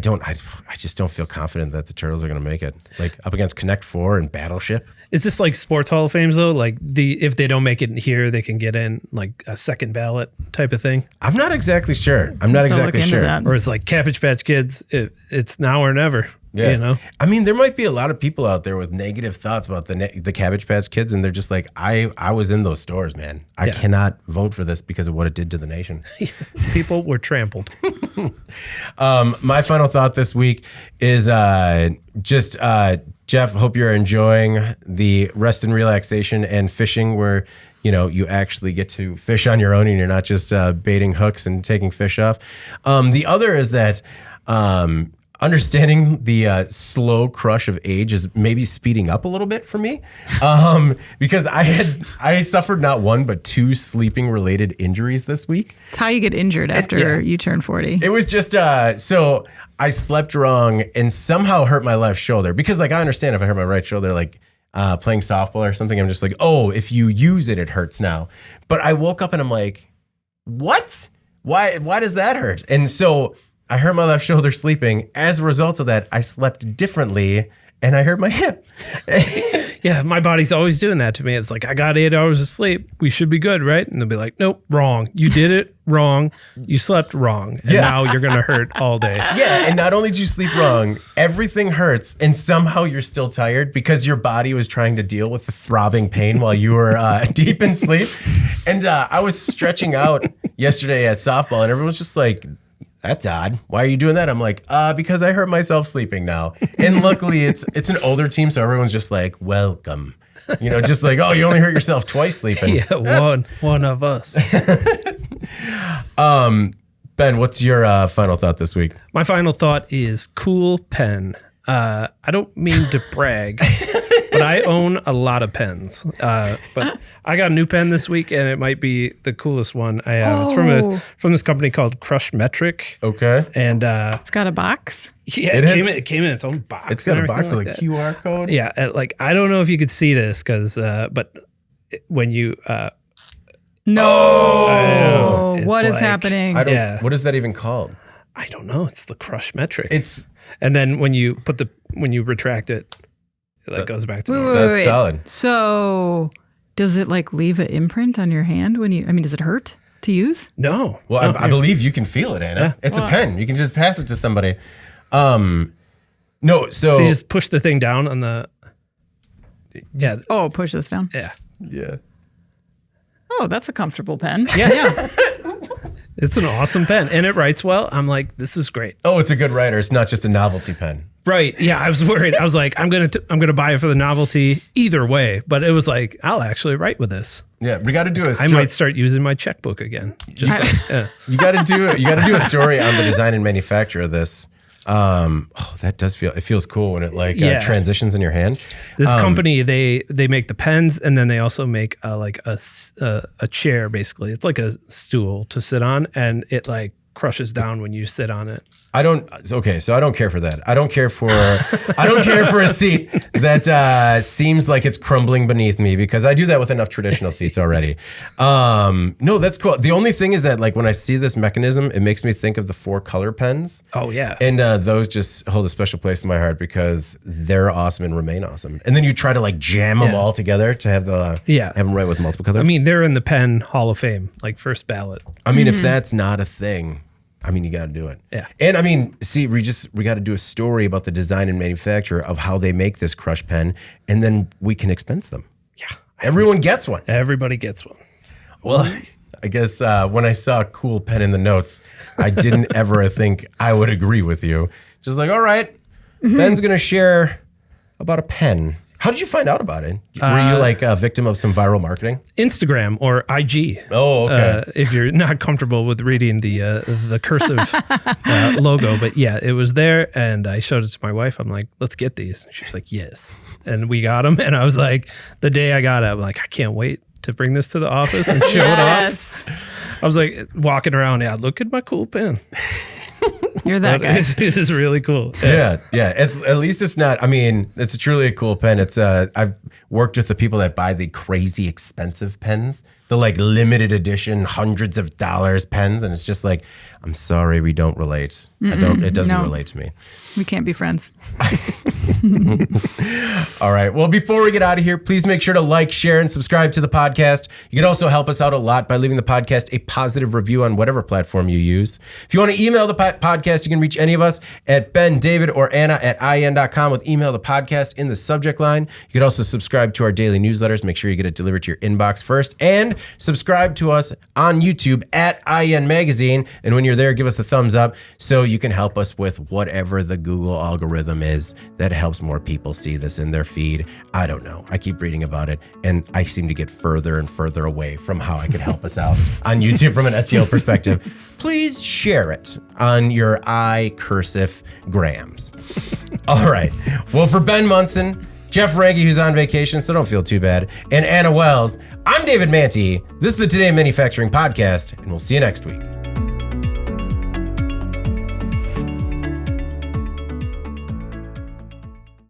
just don't feel confident that the Turtles are going to make it. Like up against Connect 4 and Battleship. Is this like Sports Hall of Fames though? Like if they don't make it here, they can get in like a second ballot type of thing? I'm not exactly sure. Or it's like Cabbage Patch Kids. It's now or never. Yeah. There might be a lot of people out there with negative thoughts about the Cabbage Patch Kids, and they're just like, I was in those stores, man. I cannot vote for this because of what it did to the nation. People were trampled. My final thought this week is Jeff, hope you're enjoying the rest and relaxation and fishing where, you actually get to fish on your own and you're not just baiting hooks and taking fish off. The other is that understanding the slow crush of age is maybe speeding up a little bit for me, because I suffered not 1 but 2 sleeping related injuries this week. It's how you get injured after you turn 40. It was just so I slept wrong and somehow hurt my left shoulder, because I understand if I hurt my right shoulder, playing softball or something, I'm just like, oh, if you use it, it hurts now. But I woke up and I'm like, what? Why does that hurt? And so I hurt my left shoulder sleeping. As a result of that, I slept differently and I hurt my hip. Yeah, my body's always doing that to me. It's like, I got 8 hours of sleep. We should be good, right? And they'll be like, nope, wrong. You did it wrong. You slept wrong. And now you're going to hurt all day. Yeah, and not only did you sleep wrong, everything hurts, and somehow you're still tired because your body was trying to deal with the throbbing pain while you were deep in sleep. And I was stretching out yesterday at softball, and everyone's just like, that's odd. Why are you doing that? I'm like, because I hurt myself sleeping now. And luckily it's an older team, so everyone's just like, welcome. You know, just like, oh, you only hurt yourself twice sleeping. Yeah, one of us. Ben, what's your final thought this week? My final thought is cool pen. I don't mean to brag, but I own a lot of pens. But I got a new pen this week, and it might be the coolest one I have. It's from this company called Crush Metric. Okay. And it's got a box. Yeah, it came in its own box. It's got a box with a QR code. Yeah, I don't know if you could see this but when you what is happening? What is that even called? I don't know. It's the Crush Metric. And then when you retract it, that goes back to normal. That's solid. So does it like leave an imprint on your hand does it hurt to use? No. Well, I believe you can feel it, Anna. Yeah. It's a pen. You can just pass it to somebody. So you just push the thing down on the. Yeah. Oh, push this down. Yeah. Yeah. Oh, that's a comfortable pen. Yeah. It's an awesome pen, and it writes well. I'm like, this is great. Oh, it's a good writer. It's not just a novelty pen. Right. Yeah, I was worried. I was like, I'm gonna buy it for the novelty either way. But it was like, I'll actually write with this. Yeah, we got to do I might start using my checkbook again. Just You got to do a story on the design and manufacture of this. That does feels cool when it transitions in your hand. This company, they make the pens, and then they also make a chair. Basically, it's like a stool to sit on, and it like crushes down when you sit on it. So I don't care for that. I don't care for a seat that seems like it's crumbling beneath me, because I do that with enough traditional seats already. No, that's cool. The only thing is that like when I see this mechanism, it makes me think of the 4-color pens. Oh yeah. And those just hold a special place in my heart because they're awesome and remain awesome. And then you try to like jam them all together to have have them write with multiple colors. I mean, they're in the pen Hall of Fame, like first ballot. I mean, if that's not a thing, you got to do it. Yeah. And I mean, see, we got to do a story about the design and manufacture of how they make this Crush pen, and then we can expense them. Yeah. Everyone gets one. Everybody gets one. Well, I guess when I saw cool pen in the notes, I didn't ever think I would agree with you. Just like, all right, Ben's going to share about a pen. How did you find out about it? Were you like a victim of some viral marketing? Instagram or IG. Oh, okay. If you're not comfortable with reading the cursive logo, but yeah, it was there, and I showed it to my wife. I'm like, let's get these. She was like, yes, and we got them. And I was like, the day I got it, I'm like, I can't wait to bring this to the office and show it off. I was like walking around. Yeah, look at my cool pen. You're that guy. This is really cool. Yeah. At least it's not. I mean, it's truly a cool pen. It's I've worked with the people that buy the crazy expensive pens, the like limited edition, hundreds of dollars pens, and it's just like, I'm sorry, we don't relate. It doesn't relate to me. We can't be friends. All right. Well, before we get out of here, please make sure to like, share, and subscribe to the podcast. You can also help us out a lot by leaving the podcast a positive review on whatever platform you use. If you want to email the podcast, you can reach any of us at Ben, David, or Anna at IN.com with email the podcast in the subject line. You can also subscribe to our daily newsletters. Make sure you get it delivered to your inbox first. And subscribe to us on YouTube at IN Magazine. And when you're there, give us a thumbs up so you can help us with whatever the Google algorithm is that helps more people see this in their feed. I don't know. I keep reading about it, and I seem to get further and further away from how I could help us out on YouTube from an SEO perspective. Please share it on your iCursive grams. All right. Well, for Ben Munson, Jeff Ranke, who's on vacation, so don't feel too bad, and Anna Wells, I'm David Manti. This is the Today in Manufacturing podcast, and we'll see you next week.